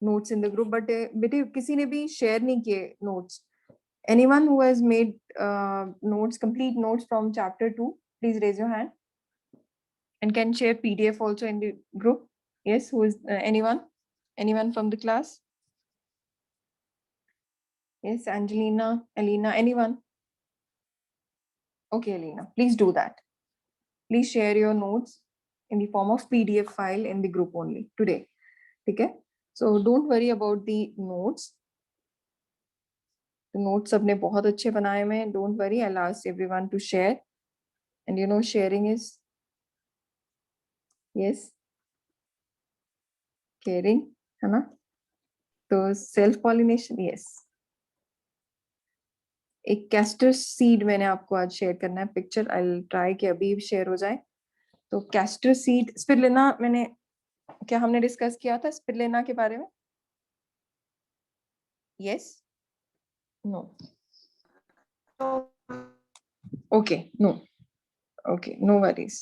notes in the group, but बेटे किसी ने भी share नहीं किए notes। Anyone who has made notes, complete notes from chapter 2, please raise your hand and can share PDF also in the group. Yes, who is anyone? Anyone from the class? Yes, Angelina, Alina, anyone? Okay, Alina, please do that. Please share your notes in the form of PDF file in the group only today. Okay? So don't worry about the notes. The notes सबने बहुत अच्छे बनाए हुए हैं, don't worry, I'll ask everyone to share. And you know sharing is, yes, caring, है ना? तो self pollination, yes. एक कैस्टर सीड मैंने आपको आज शेयर करना है पिक्चर, I'll try कि अभी शेयर हो जाए। तो कैस्टर सीड, स्पिरुलिना मैंने, क्या हमने डिस्कस किया था स्पिरुलिना के बारे में? Yes? No? Okay, no. Okay, no worries.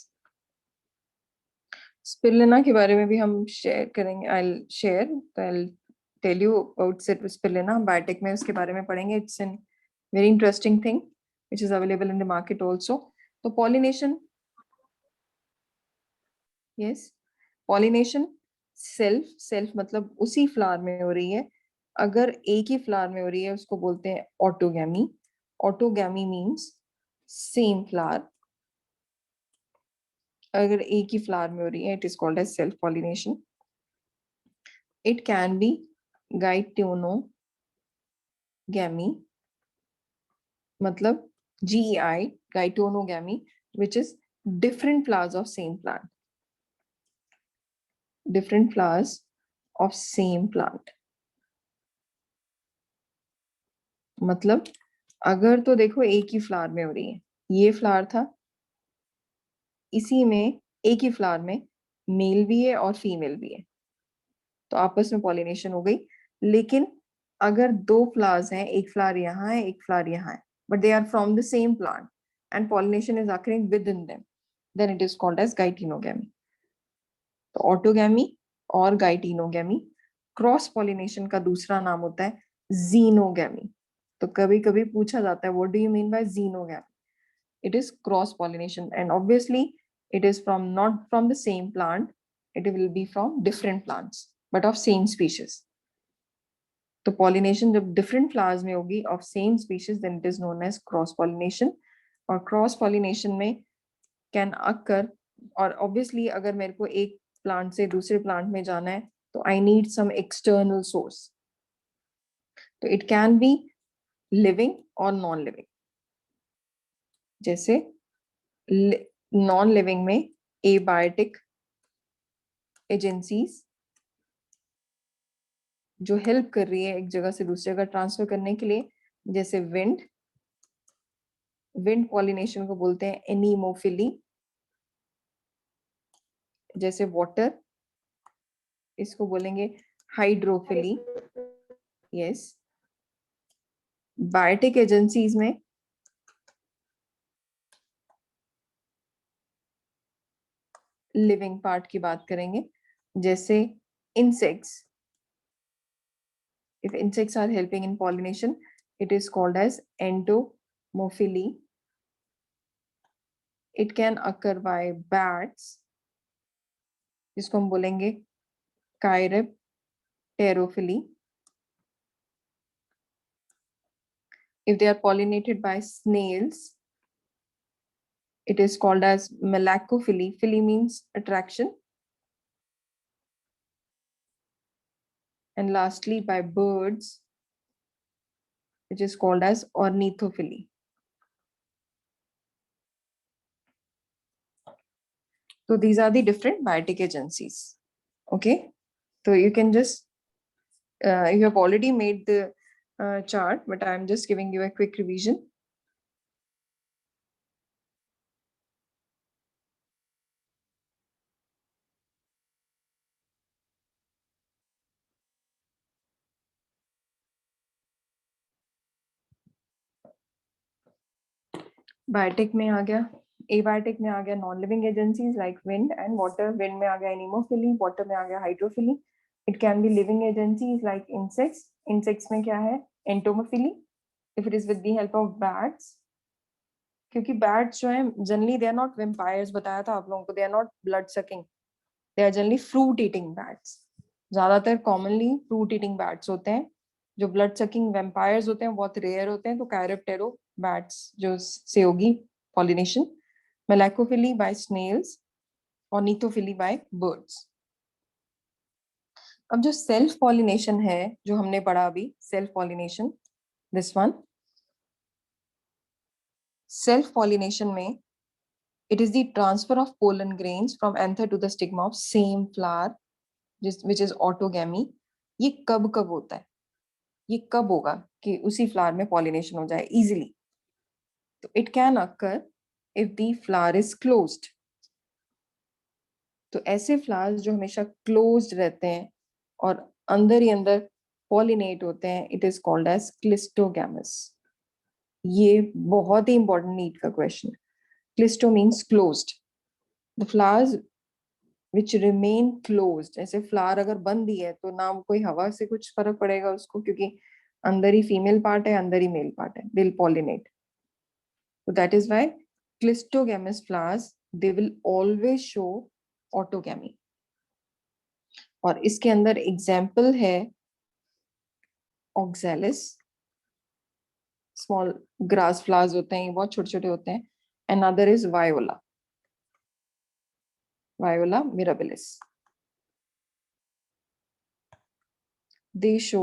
Spirulina के बारे में भी हम शेयर करेंगे, I'll share, तो I'll tell you about spirulina। हम बायोटेक में उसके बारे में पढ़ेंगे। It's an very interesting thing which is available in the market also. तो pollination, yes, pollination self मतलब उसी फ्लावर में हो रही है। अगर एक ही फ्लावर में हो रही है उसको बोलते हैं autogamy. Autogamy means same flower. अगर एक ही फ्लावर में हो रही है, it is called as self pollination. It can be गाइटोनोगैमी मतलब GEI, गाइटोनोगैमी, which is different flowers of same plant. Different flowers of same plant. मतलब अगर तो देखो एक ही फ्लावर में हो रही है, ये फ्लावर था, इसी में एक ही फ्लावर में मेल भी है और फीमेल भी है, तो आपस में पॉलिनेशन हो गई। लेकिन अगर दो फ्लावर्स हैं, एक फ्लावर यहाँ है, एक फ्लावर यहाँ है, but they are from the same plant and pollination is occurring within them, then it is called as गाइटिनोगैमी। तो ऑटोगैमी और गाइटिनोगैमी, क्रॉस पॉलिनेशन का दूसरा नाम होता है जीनोगैमी। तो कभी कभी पूछा जाता है what do you mean by xenogamy? It is cross pollination and obviously it is from not from the same plant, it will be from different plants but of same species. तो pollination जब different flowers में होगी of same species then it is known as cross pollination। और cross pollination में can occur, और obviously अगर मेरे को एक plant से दूसरे plant में जाना है तो I need some external source, तो it can be living or non living। जैसे नॉन लिविंग में एबायोटिक एजेंसीज जो हेल्प कर रही है एक जगह से दूसरी जगह ट्रांसफर करने के लिए, जैसे विंड पॉलिनेशन को बोलते हैं एनीमोफिली। जैसे वाटर, इसको बोलेंगे हाइड्रोफिली। यस, बायोटिक एजेंसीज में लिविंग पार्ट की बात करेंगे, जैसे insects. If insects are helping in pollination, it is called as entomophily. It can occur by bats, जिसको हम बोलेंगे कायरेप्टेरोफिली। If they are pollinated by snails, it is called as malacophily. Phily means attraction. And lastly, by birds, which is called as ornithophily. So these are the different biotic agencies. Okay, so you can just you have already made the chart, but I'm just giving you a quick revision. Biotic में आ गया, abiotic में आ गया non living agencies like wind and water. Wind में आ गया anemophily, water में आ गया hydrophily. It can be living agencies like insects. Insects में क्या है? Entomophily. If it is with the help of bats, क्योंकि बैट्स जो है generally they are not vampires, बताया था आप लोगों को, they are not blood sucking, they are generally fruit eating bats. ज्यादातर कॉमनली फ्रूट ईटिंग बैट्स होते हैं। जो ब्लड सकिंग वेम्पायर्स होते हैं बहुत रेयर होते हैं। तो कायरेप्टेरो बैट्स जो से होगी pollination, malacophily by snails, ornithophily by birds. अब जो सेल्फ पॉलिनेशन है जो हमने पढ़ा अभी, self pollination, this one, self pollination में it is the transfer of pollen grains from anther to the stigma of same flower, which is autogamy। ये कब कब होता है? ये कब होगा कि उसी फ्लावर में पॉलिनेशन हो जाए इजीली? तो it can occur if the flower is closed. तो ऐसे फ्लावर्स जो हमेशा क्लोज्ड रहते हैं और अंदर ही अंदर पॉलिनेट होते हैं, it is called as cleistogamous. ये बहुत ही इंपॉर्टेंट नीट का question. Cleisto means closed. The flowers which remain closed, ऐसे फ्लावर अगर बंद ही है तो ना कोई हवा से कुछ फर्क पड़ेगा उसको, क्योंकि अंदर ही फीमेल पार्ट है, अंदर ही मेल पार्ट है, they'll pollinate। So that is why clistogamous flowers, they will always show autogamy। और इसके अंदर एग्जाम्पल है oxalis, स्मॉल ग्रास फ्लावर्स होते हैं, ये बहुत छोटे छोटे होते हैं। another is viola, Viola mirabilis। They show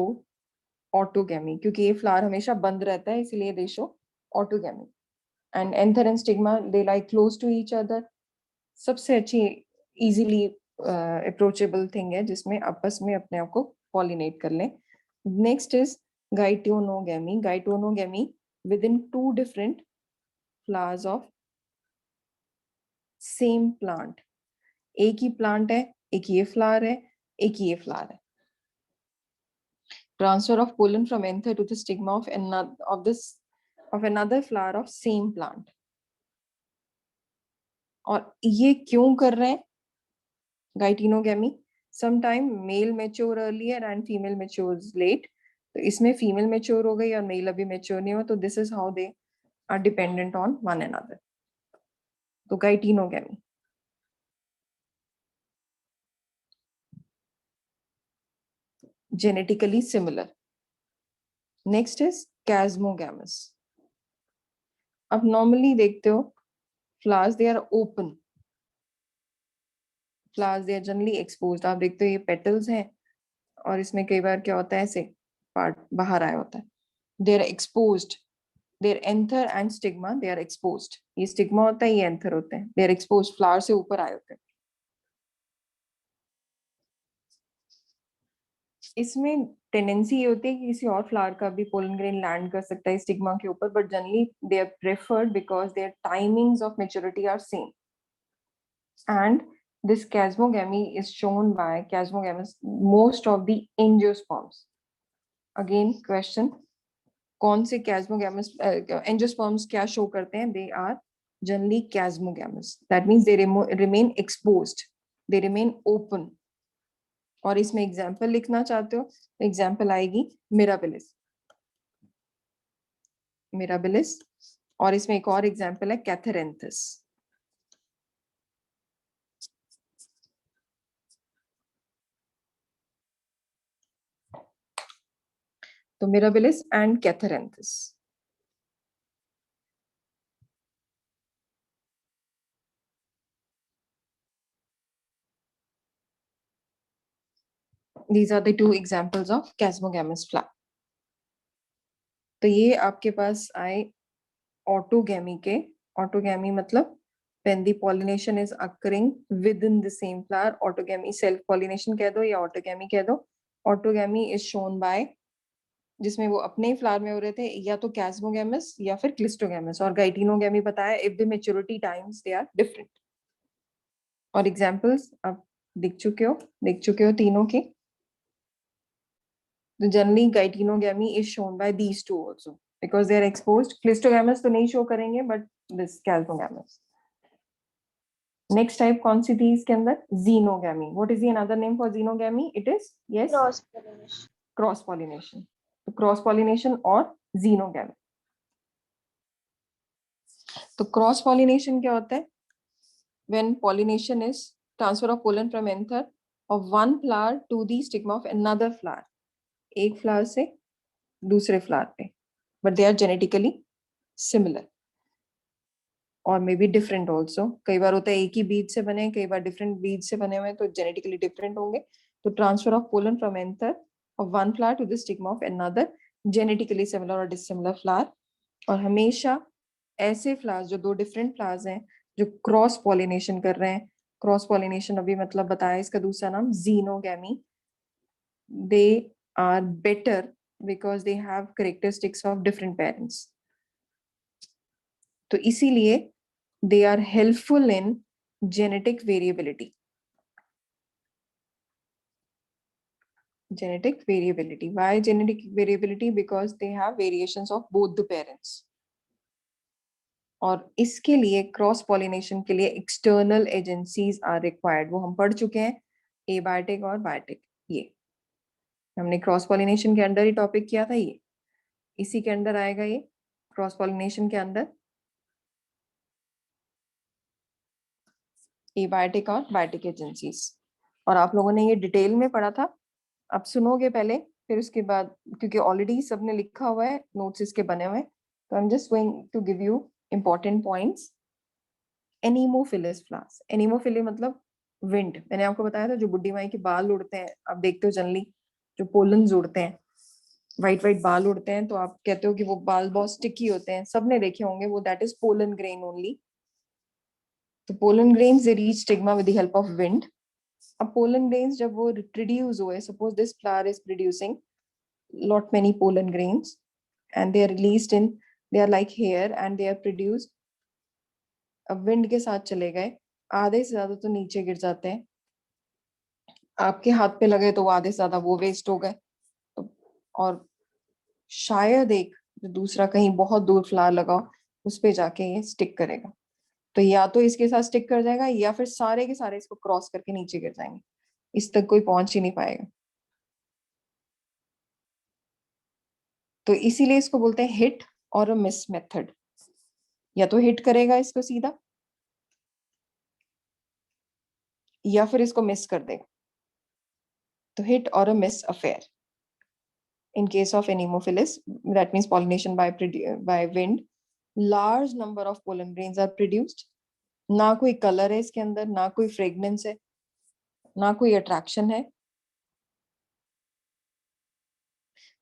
autogamy, क्योंकि ये फ्लावर हमेशा बंद रहता है इसलिए they show autogamy. And anther and stigma they like close to each other. सबसे अच्छी इजीली अप्रोचेबल थिंग है जिसमें आपस में अपने आप को पॉलिनेट कर लें. Next is geitonogamy. Geitonogamy within 2 different flowers of same plant. एक ही प्लांट है, एक ये फ्लावर है, एक ये फ्लावर है. Transfer of pollen from anther to the stigma of another flower of same plant. और ये क्यों कर रहे हैं गाइटिनोगैमी? Sometime male mature earlier and female matures late. तो इसमें फीमेल मेच्योर हो गई और मेल अभी मेच्योर नहीं हुआ, तो this is how they are dependent on one another. तो geitonogamy. Genetically similar. Next is Chasmogamous. अब नॉर्मली देखते हो flowers they are open. Flowers they are generally exposed. आप देखते हो ये पेटल्स हैं और इसमें कई बार क्या होता है ऐसे पार्ट बाहर आया होता है. They are exposed. Their anther and stigma they are exposed. ये स्टिग्मा होता है, ये एंथर होते हैं. They are exposed. फ्लावर से ऊपर आए होते हैं. इसमें टेंडेंसी ये होती है कि किसी और फ्लावर का भी पोलन ग्रेन लैंड कर सकता है स्टिग्मा के ऊपर, but generally they are preferred because their timings of maturity are same. And this chasmogamy is shown by chasmogamous most of the angiosperms. Again question, कौन से chasmogamous angiosperms क्या show करते हैं? They are generally chasmogamous. That means they remain exposed, they remain open. और इसमें example लिखना चाहते हो, एग्जाम्पल आएगी मिराबिलिस. मिराबिलिस. और इसमें एक और एग्जाम्पल है कैथेरेंथस. तो Mirabilis and Catharanthus. These are the 2 examples of chasmogamous flower. तो ये आपके पास आए ऑटोगैमी के. ऑटोगैमी मतलब when the pollination is occurring within the same flower. Autogamy self pollination कह दो या ऑटोगैमी कह दो. ऑटोगैमी is shown by जिसमें वो अपने ही फ्लावर में हो रहे थे, या तो कैस्मोगैमस या फिर क्लिस्टोगैमस. और गाइटिनोगैमी बताया if the maturity times they are different. और एग्जांपल्स आप देख चुके हो तीनों के. The generally gaitynogamy is shown by these 2 also because they are exposed. Clistogamous तो नहीं show करेंगे, but this chasmogamous. Next type कौन सी थी इसके अंदर? Xenogamy. What is the another name for xenogamy? It is yes
Cross pollination.
cross pollination. तो cross pollination और xenogamy. तो cross pollination क्या होता है? When pollination is transfer of pollen from anther of one flower to the stigma of another flower. एक flower से दूसरे flower पे, but they are genetically similar और मे बी डिफरेंट ऑल्सो. कई बार होता है एक ही बीज से बने, कई बार डिफरेंट बीज से बने हुए, तो जेनेटिकली डिफरेंट होंगे. तो transfer of pollen from anther of one flower to the stigma of another genetically similar और डिसिमिलर फ्लावर. और हमेशा ऐसे फ्लावर्स जो 2 डिफरेंट फ्लावर्स हैं जो क्रॉस पॉलिनेशन कर रहे हैं. क्रॉस पॉलिनेशन अभी मतलब बताया, इसका दूसरा नाम xenogamy. They are better because they have characteristics of different parents. तो इसीलिए they are helpful in genetic variability. Genetic variability. Why genetic variability? Because they have variations of both the parents. और इसके लिए क्रॉस पॉलिनेशन के लिए external agencies are required. वो हम पढ़ चुके हैं, एबायोटिक और बायोटिक. ये हमने क्रॉस पॉलिनेशन के अंदर ही टॉपिक किया था. ये इसी के अंदर आएगा. ये क्रॉस पॉलिनेशन के अंदर एबायोटिक और बायोटिक एजेंसीज. और आप लोगों ने ये डिटेल में पढ़ा था. अब सुनोगे पहले, फिर उसके बाद, क्योंकि ऑलरेडी सबने लिखा हुआ है, नोट्स इसके बने हुए हैं, तो I am just going to give you important points. Anemophilous flowers. Anemophily मतलब विंड. मैंने आपको बताया था जो बुड्ढी माई के बाल उड़ते हैं, आप देखते हो जनरली जो पोलन उड़ते हैं, वाइट वाइट बाल उड़ते हैं, तो आप कहते हो कि वो बाल बहुत स्टिकी होते हैं, सबने देखे होंगे वो, that is pollen grain only. तो pollen grains they reach stigma with the help of wind. अब पोलन ग्रेन्स जब वो प्रोड्यूस हुए, suppose this flower is producing lot many pollen grains and they are released in, they are like hair and they are produced. अब wind के साथ चले गए, आधे से ज्यादा तो नीचे गिर जाते हैं, आपके हाथ पे लगे तो वो आधे से ज्यादा वो वेस्ट हो गए. तो और शायद एक जो दूसरा कहीं बहुत दूर फ्लावर लगा उस पे जाके ये स्टिक करेगा. तो या तो इसके साथ स्टिक कर जाएगा या फिर सारे के सारे इसको क्रॉस करके नीचे गिर जाएंगे, इस तक कोई पहुंच ही नहीं पाएगा. तो इसीलिए इसको बोलते हैं हिट और अ मिस मेथड. या तो हिट करेगा इसको सीधा या फिर इसको मिस कर देगा. तो हिट और a miss affair. In case of Anemophilus, that means pollination by wind, large number of pollen grains are produced. ना कोई कलर है इसके अंदर, ना कोई फ्रेग्रेंस है, ना कोई अट्रैक्शन है.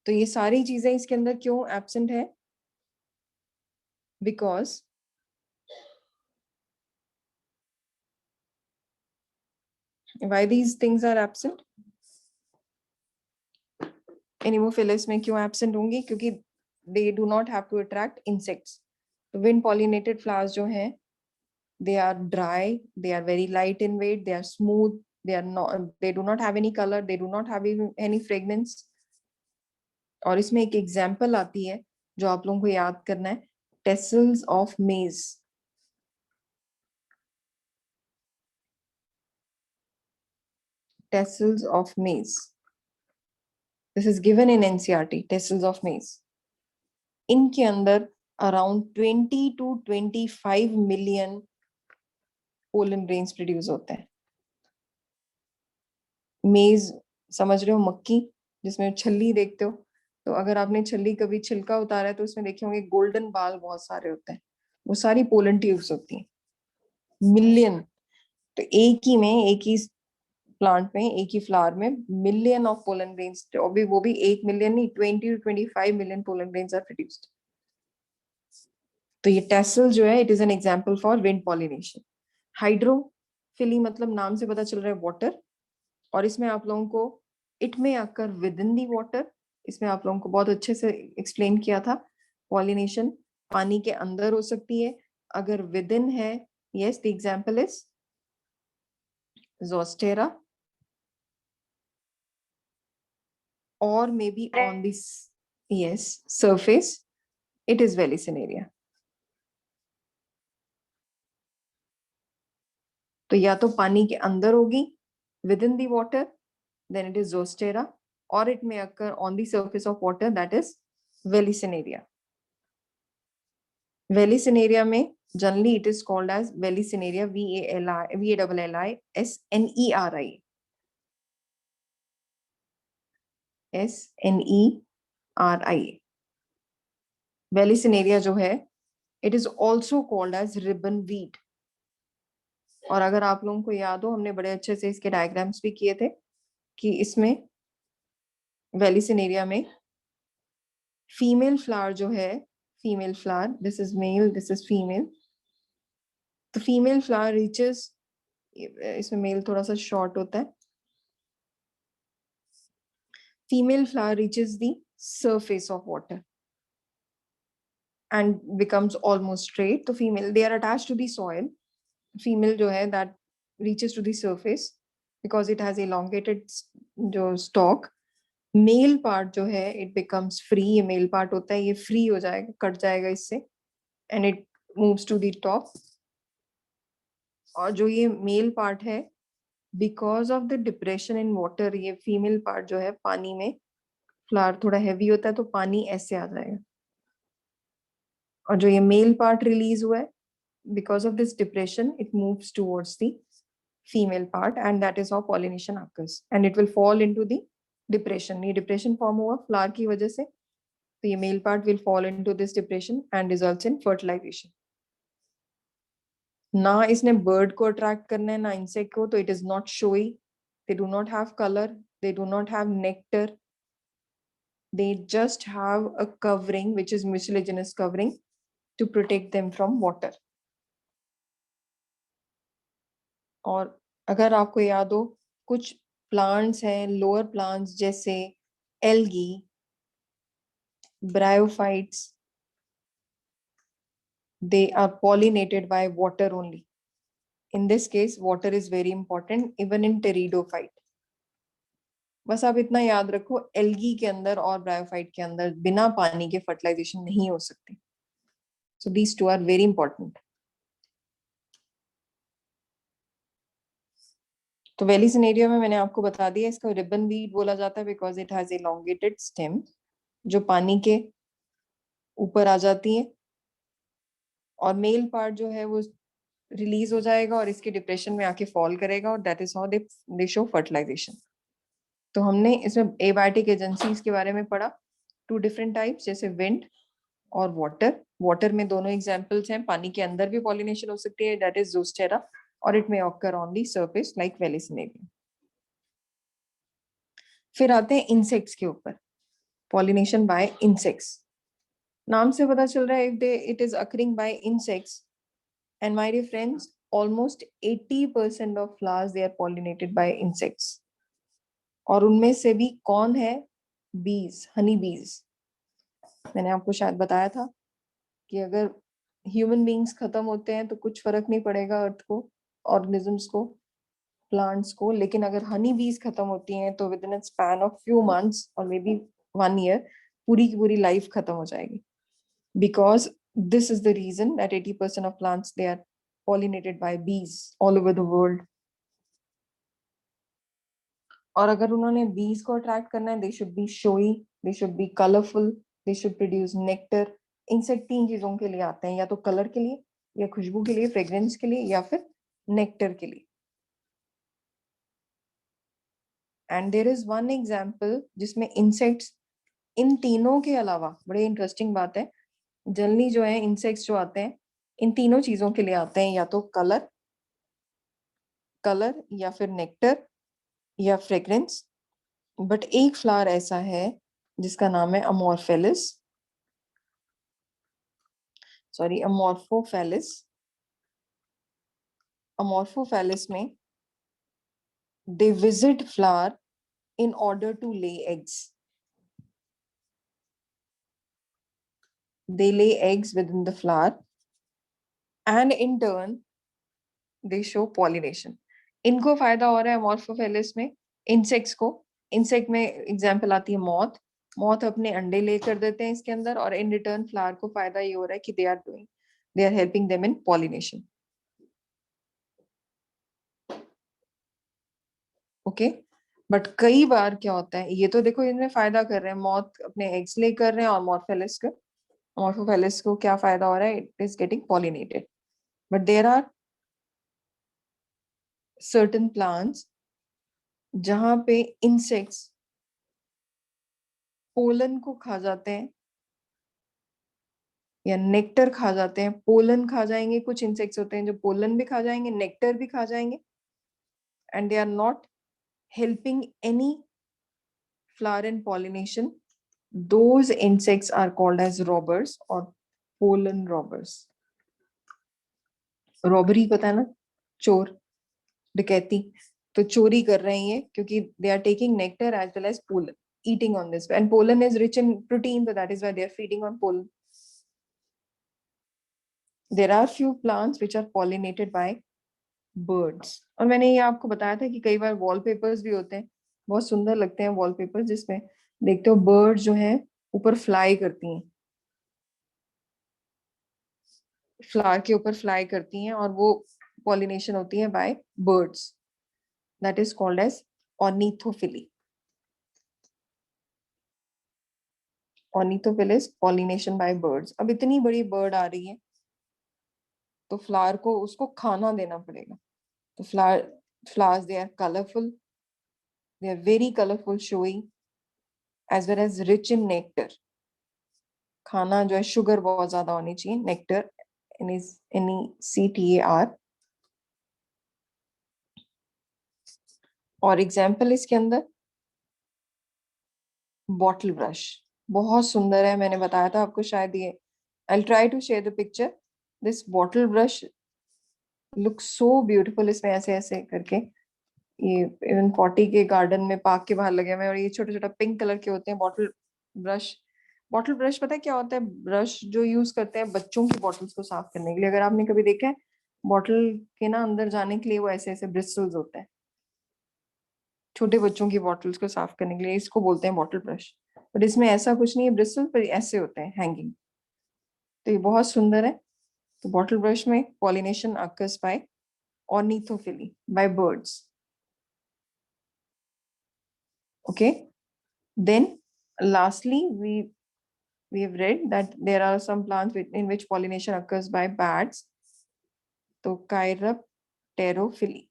तो ये सारी चीजें इसके अंदर क्यों एब्सेंट है? Because why these things are absent? Anemophilus में क्यों एब्सेंट होंगी? क्योंकि they do not have to attract insects. तो wind pollinated flowers जो हैं, they are dry, they are very light in weight, they are smooth, they are not, they do not have any color, they do not have even any fragrance. और इसमें एक example आती है जो आप लोगों को याद करना है, tassels of maize. Tassels of maize. This is given in NCERT, tassels of maize. इनके अंदर around 20 to 25 million pollen grains produce होते हैं. मेज समझ रहे हो, मक्की जिसमें छल्ली देखते हो, तो अगर आपने छल्ली कभी छिलका उतारा है तो उसमें देखे होंगे गोल्डन बाल बहुत सारे होते हैं, वो सारी पोलन ट्यूब्स होती हैं, मिलियन. तो एक ही में, एक ही प्लांट में, एक ही फ्लावर में मिलियन ऑफ पोलन ग्रेन्स, वो भी 1 मिलियन नहीं, 20 to 25 million pollen grains are produced. तो ये टेसल जो है, it is an example for wind pollination. Hydrophily मतलब नाम से पता चल रहा है वाटर, और इसमें आप लोगों को इट में आकर विद इन दी वाटर, इसमें आप लोगों को बहुत अच्छे से एक्सप्लेन किया था. पॉलिनेशन पानी के अंदर हो सकती है, अगर विद इन है, yes the example is Zostera, और may be on this, yes, surface, it is Vallisneria. तो या तो पानी के अंदर होगी within the water, then it is Zostera, or it may occur on the surface of water, that is Vallisneria. Vallisneria में generally it is called as Vallisneria, Vallisneria. Vallisneria जो है, it is also called as ribbon weed. और अगर आप लोगों को याद हो, हमने बड़े अच्छे से इसके डायग्राम्स भी किए थे कि इसमें वेलिसिनेरिया में फीमेल फ्लावर जो है, female flower, this is male, this is female. तो फीमेल फ्लावर रीचेस, इसमें मेल थोड़ा सा शॉर्ट होता है, female flower reaches the surface of water and becomes almost straight. तो female, they are attached to the soil. Female जो है that reaches to the surface because it has elongated जो stalk. Male part जो है, it becomes free. ये male part होता है, ये फ्री हो जाएगा, कट जाएगा इससे, and it moves to the top. और जो ये मेल पार्ट है, because of the depression in water, ये फीमेल पार्ट जो है पानी में, फ्लावर थोड़ा हैवी होता है तो पानी ऐसे आ जाएगा, और जो ये मेल पार्ट रिलीज हुआ है, because of this depression it moves towards the female part, and that is how pollination occurs, and it will fall into the depression. ये depression form हुआ flower की वजह से, तो ये male part will fall into this depression and results in fertilization. ना इसने bird को attract करना है, ना insect को, तो it is not showy, they do not have color, they do not have nectar, they just have a covering which is mucilaginous covering to protect them from water. और अगर आपको याद हो कुछ प्लांट्स हैं लोअर प्लांट्स जैसे algae, bryophytes, they are pollinated by water only. In this case water is very important even in pteridophyte. बस आप इतना याद रखो एल्गी के अंदर और ब्रायोफाइट के अंदर बिना पानी के फर्टिलाइजेशन नहीं हो सकती. So these two are very important. तो वेली सिनेरियो में मैंने आपको बता दिया इसको रिबन वीड बोला जाता है because it has elongated stem जो पानी के ऊपर आ जाती है और मेल पार्ट जो है वो रिलीज हो जाएगा और इसके डिप्रेशन में आके फॉल करेगा और that is how they show fertilization. तो हमने इसमें एबायोटिक एजेंसीज के बारे में पढ़ा. 2 डिफरेंट टाइप्स जैसे विंड और वाटर. वाटर में दोनों एग्जांपल्स हैं. पानी के अंदर भी पॉलिनेशन हो सकती है दैट इज ज़ूस्टेरा और it may occur on the surface like Vallisneria. फिर आते हैं इंसेक्ट्स के ऊपर. Pollination by insects. नाम से पता चल रहा है it is occurring by insects. And my dear friends, almost 80% of flowers they are pollinated by insects. और उनमें से भी कौन है? बीज, हनी बीज. मैंने आपको शायद बताया था कि अगर ह्यूमन बींग्स खत्म होते हैं तो कुछ फर्क नहीं पड़ेगा अर्थ को, ऑर्गेनिजम्स को, प्लांट्स को, लेकिन अगर हनी बीज खत्म होती हैं तो with in a span of few months और मे बी 1 ईयर पूरी की पूरी लाइफ खत्म हो जाएगी. Because this is the reason that 80% of plants they are pollinated by bees all over the world. और अगर उन्होंने bees को attract करना है, they should be showy, they should be colorful, they should produce nectar. Insect 3 चीजों के लिए आते हैं, या तो कलर के लिए, या खुशबू के लिए, फ्रेग्रेंस के लिए, या फिर नेक्टर के लिए. And there is one example जिसमें insects इन तीनों के अलावा, बड़े इंटरेस्टिंग बात है, जनरली जो है इंसेक्ट्स जो आते हैं इन तीनों चीजों के लिए आते हैं, या तो कलर या फिर नेक्टर या फ्रेग्रेंस. बट एक फ्लावर ऐसा है जिसका नाम है अमोर्फेलिस, सॉरी अमोर्फोफेलिस. अमोर्फोफेलिस में they visit flower in order to lay eggs. They lay eggs within the flower and in turn they show pollination. इनको फायदा हो रहा है अमोर्फोफेलिस में इंसेक्ट्स को. इंसेक्ट में एग्जांपल आती है मॉथ. मॉथ अपने अंडे ले कर देते हैं इसके अंदर और इन रिटर्न फ्लावर को फायदा ये हो रहा है कि they are helping them in pollination. Okay but कई बार क्या होता है, ये तो देखो इनमें फायदा कर रहे हैं, मॉथ अपने एग्स ले कर रहे हैं और अमोर्फोफेलिस को क्या फायदा हो रहा है, it is getting pollinated. But there are certain plants जहां पे इंसेक्ट्स पोलन को खा जाते हैं या नेक्टर खा जाते हैं. पोलन खा जाएंगे, कुछ इंसेक्ट्स होते हैं जो पोलन भी खा जाएंगे, नेक्टर भी खा जाएंगे, and they are not helping any flower in pollination. Those insects are called as robbers or pollen robbers. Robbery पता है ना, चोर, डकैती. तो चोरी कर रहे हैं क्योंकि they are taking nectar as well as pollen, eating on this, and pollen is rich in protein, so that is why they are feeding on pollen. There are few plants which are pollinated by birds. और मैंने ये आपको बताया था कि कई बार wallpapers भी होते हैं, बहुत सुंदर लगते हैं वॉलपेपर्स, जिसमें देखते हो बर्ड जो है ऊपर फ्लाई करती हैं, फ्लावर के ऊपर फ्लाई करती हैं और वो पॉलिनेशन होती है by birds. That is called as ornithophily. Ornithophilous pollination by birds. अब इतनी बड़ी बर्ड आ रही है तो फ्लावर को उसको खाना देना पड़ेगा. तो flowers they are colorful, they are very colorful, showy, as well as rich in nectar. खाना जो है शुगर बहुत ज्यादा होनी चाहिए. Nectar NECTAR. और एग्जाम्पल इसके अंदर बॉटल ब्रश. बहुत सुंदर है, मैंने बताया था आपको शायद ये। I'll try to share the picture. This bottle brush looks so beautiful. इसमें ऐसे ऐसे करके ये इवन 40 के गार्डन में पार्क के बाहर लगे हुए हैं, और ये छोटे छोटा पिंक कलर के होते हैं बॉटल ब्रश। बॉटल ब्रश पता है क्या होता है? ब्रश जो यूज करते हैं बच्चों की बॉटल्स को साफ करने के लिए। अगर आपने कभी देखा है, बॉटल के ना अंदर जाने के लिए वो ऐसे ऐसे ब्रिस्टल्स होते हैं, छोटे बच्चों की बॉटल्स को साफ करने के लिए, इसको बोलते हैं बॉटल ब्रश। बट इसमें ऐसा कुछ नहीं है ब्रिस्टल, पर ऐसे होते हैं हैंगिंग। तो ये बहुत सुंदर है। तो बॉटल ब्रश में pollination occurs by ornithophilie, by birds. Okay, then lastly we have read that there are some plants in which pollination occurs by bats. So Cheiropterophilie.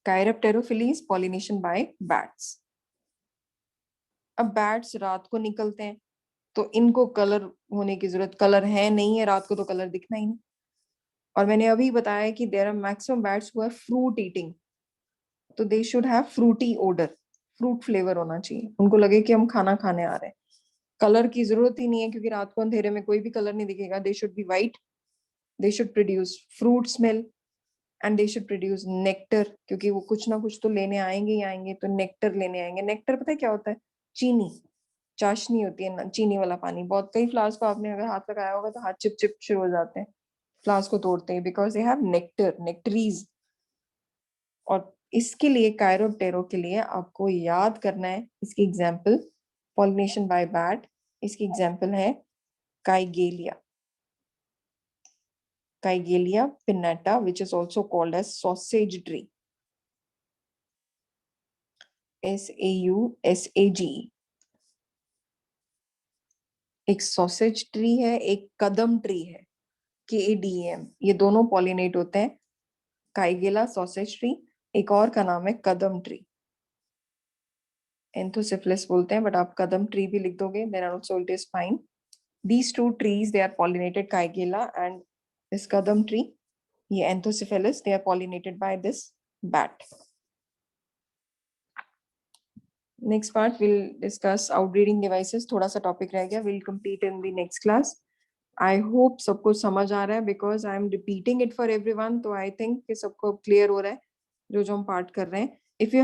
Cheiropterophilie is pollination by bats. अब bats रात को निकलते हैं, तो इनको colour होने की जरूरत, कलर है नहीं है रात को तो कलर दिखना ही नहीं। और मैंने अभी बताया कि there are maximum bats who are fruit eating, तो they should have fruity odour, fruit flavour होना चाहिए, उनको लगे कि हम खाना खाने आ रहे हैं। कलर की जरूरत ही नहीं है, क्योंकि रात को अंधेरे में कोई भी कलर नहीं दिखेगा। They should be white, they should produce fruit smell, and they should produce nectar, क्योंकि वो कुछ ना कुछ तो लेने आएंगे ही आएंगे, तो नेक्टर लेने आएंगे। नेक्टर पता है क्या होता है? चीनी, चाशनी होती है ना, चीनी वाला पानी। बहुत कई फ्लावर्स को आपने अगर हाथ लगाया होगा तो हाथ चिप चिप शुरू हो जाते हैं, फ्लावर्स को तोड़ते हैं, बिकॉज दे हैव नेक्टर, नेक्टरीज। और इसके लिए कायरोप्टेरो के लिए आपको याद करना है इसकी एग्जाम्पल, पॉलिनेशन बाय बैट। इसकी एग्जाम्पल है काइगेलिया, काइगेलिया पिन्नेटा, which is also called as sausage tree, SAUSAGE। एक सॉसेज ट्री है, एक कदम ट्री है, KADM। ये दोनों पॉलिनेट होते हैं, काइगेला सॉसेज ट्री, एक और का नाम है कदम ट्री, एंथोसिफिलिस बोलते हैं, बट आप कदम ट्री भी लिख दोगे, then also it is fine. These two trees, they are pollinated, Kaigela and this kadam tree, ये Anthocephalus, they are pollinated by this bat. Next part we'll discuss outbreeding devices, थोड़ा सा topic रह गया, we'll complete in the next class. I hope सबको समझ आ रहा है, because I am repeating it for everyone, तो I think कि सबको clear हो रहा है जो जो हम part कर रहे हैं।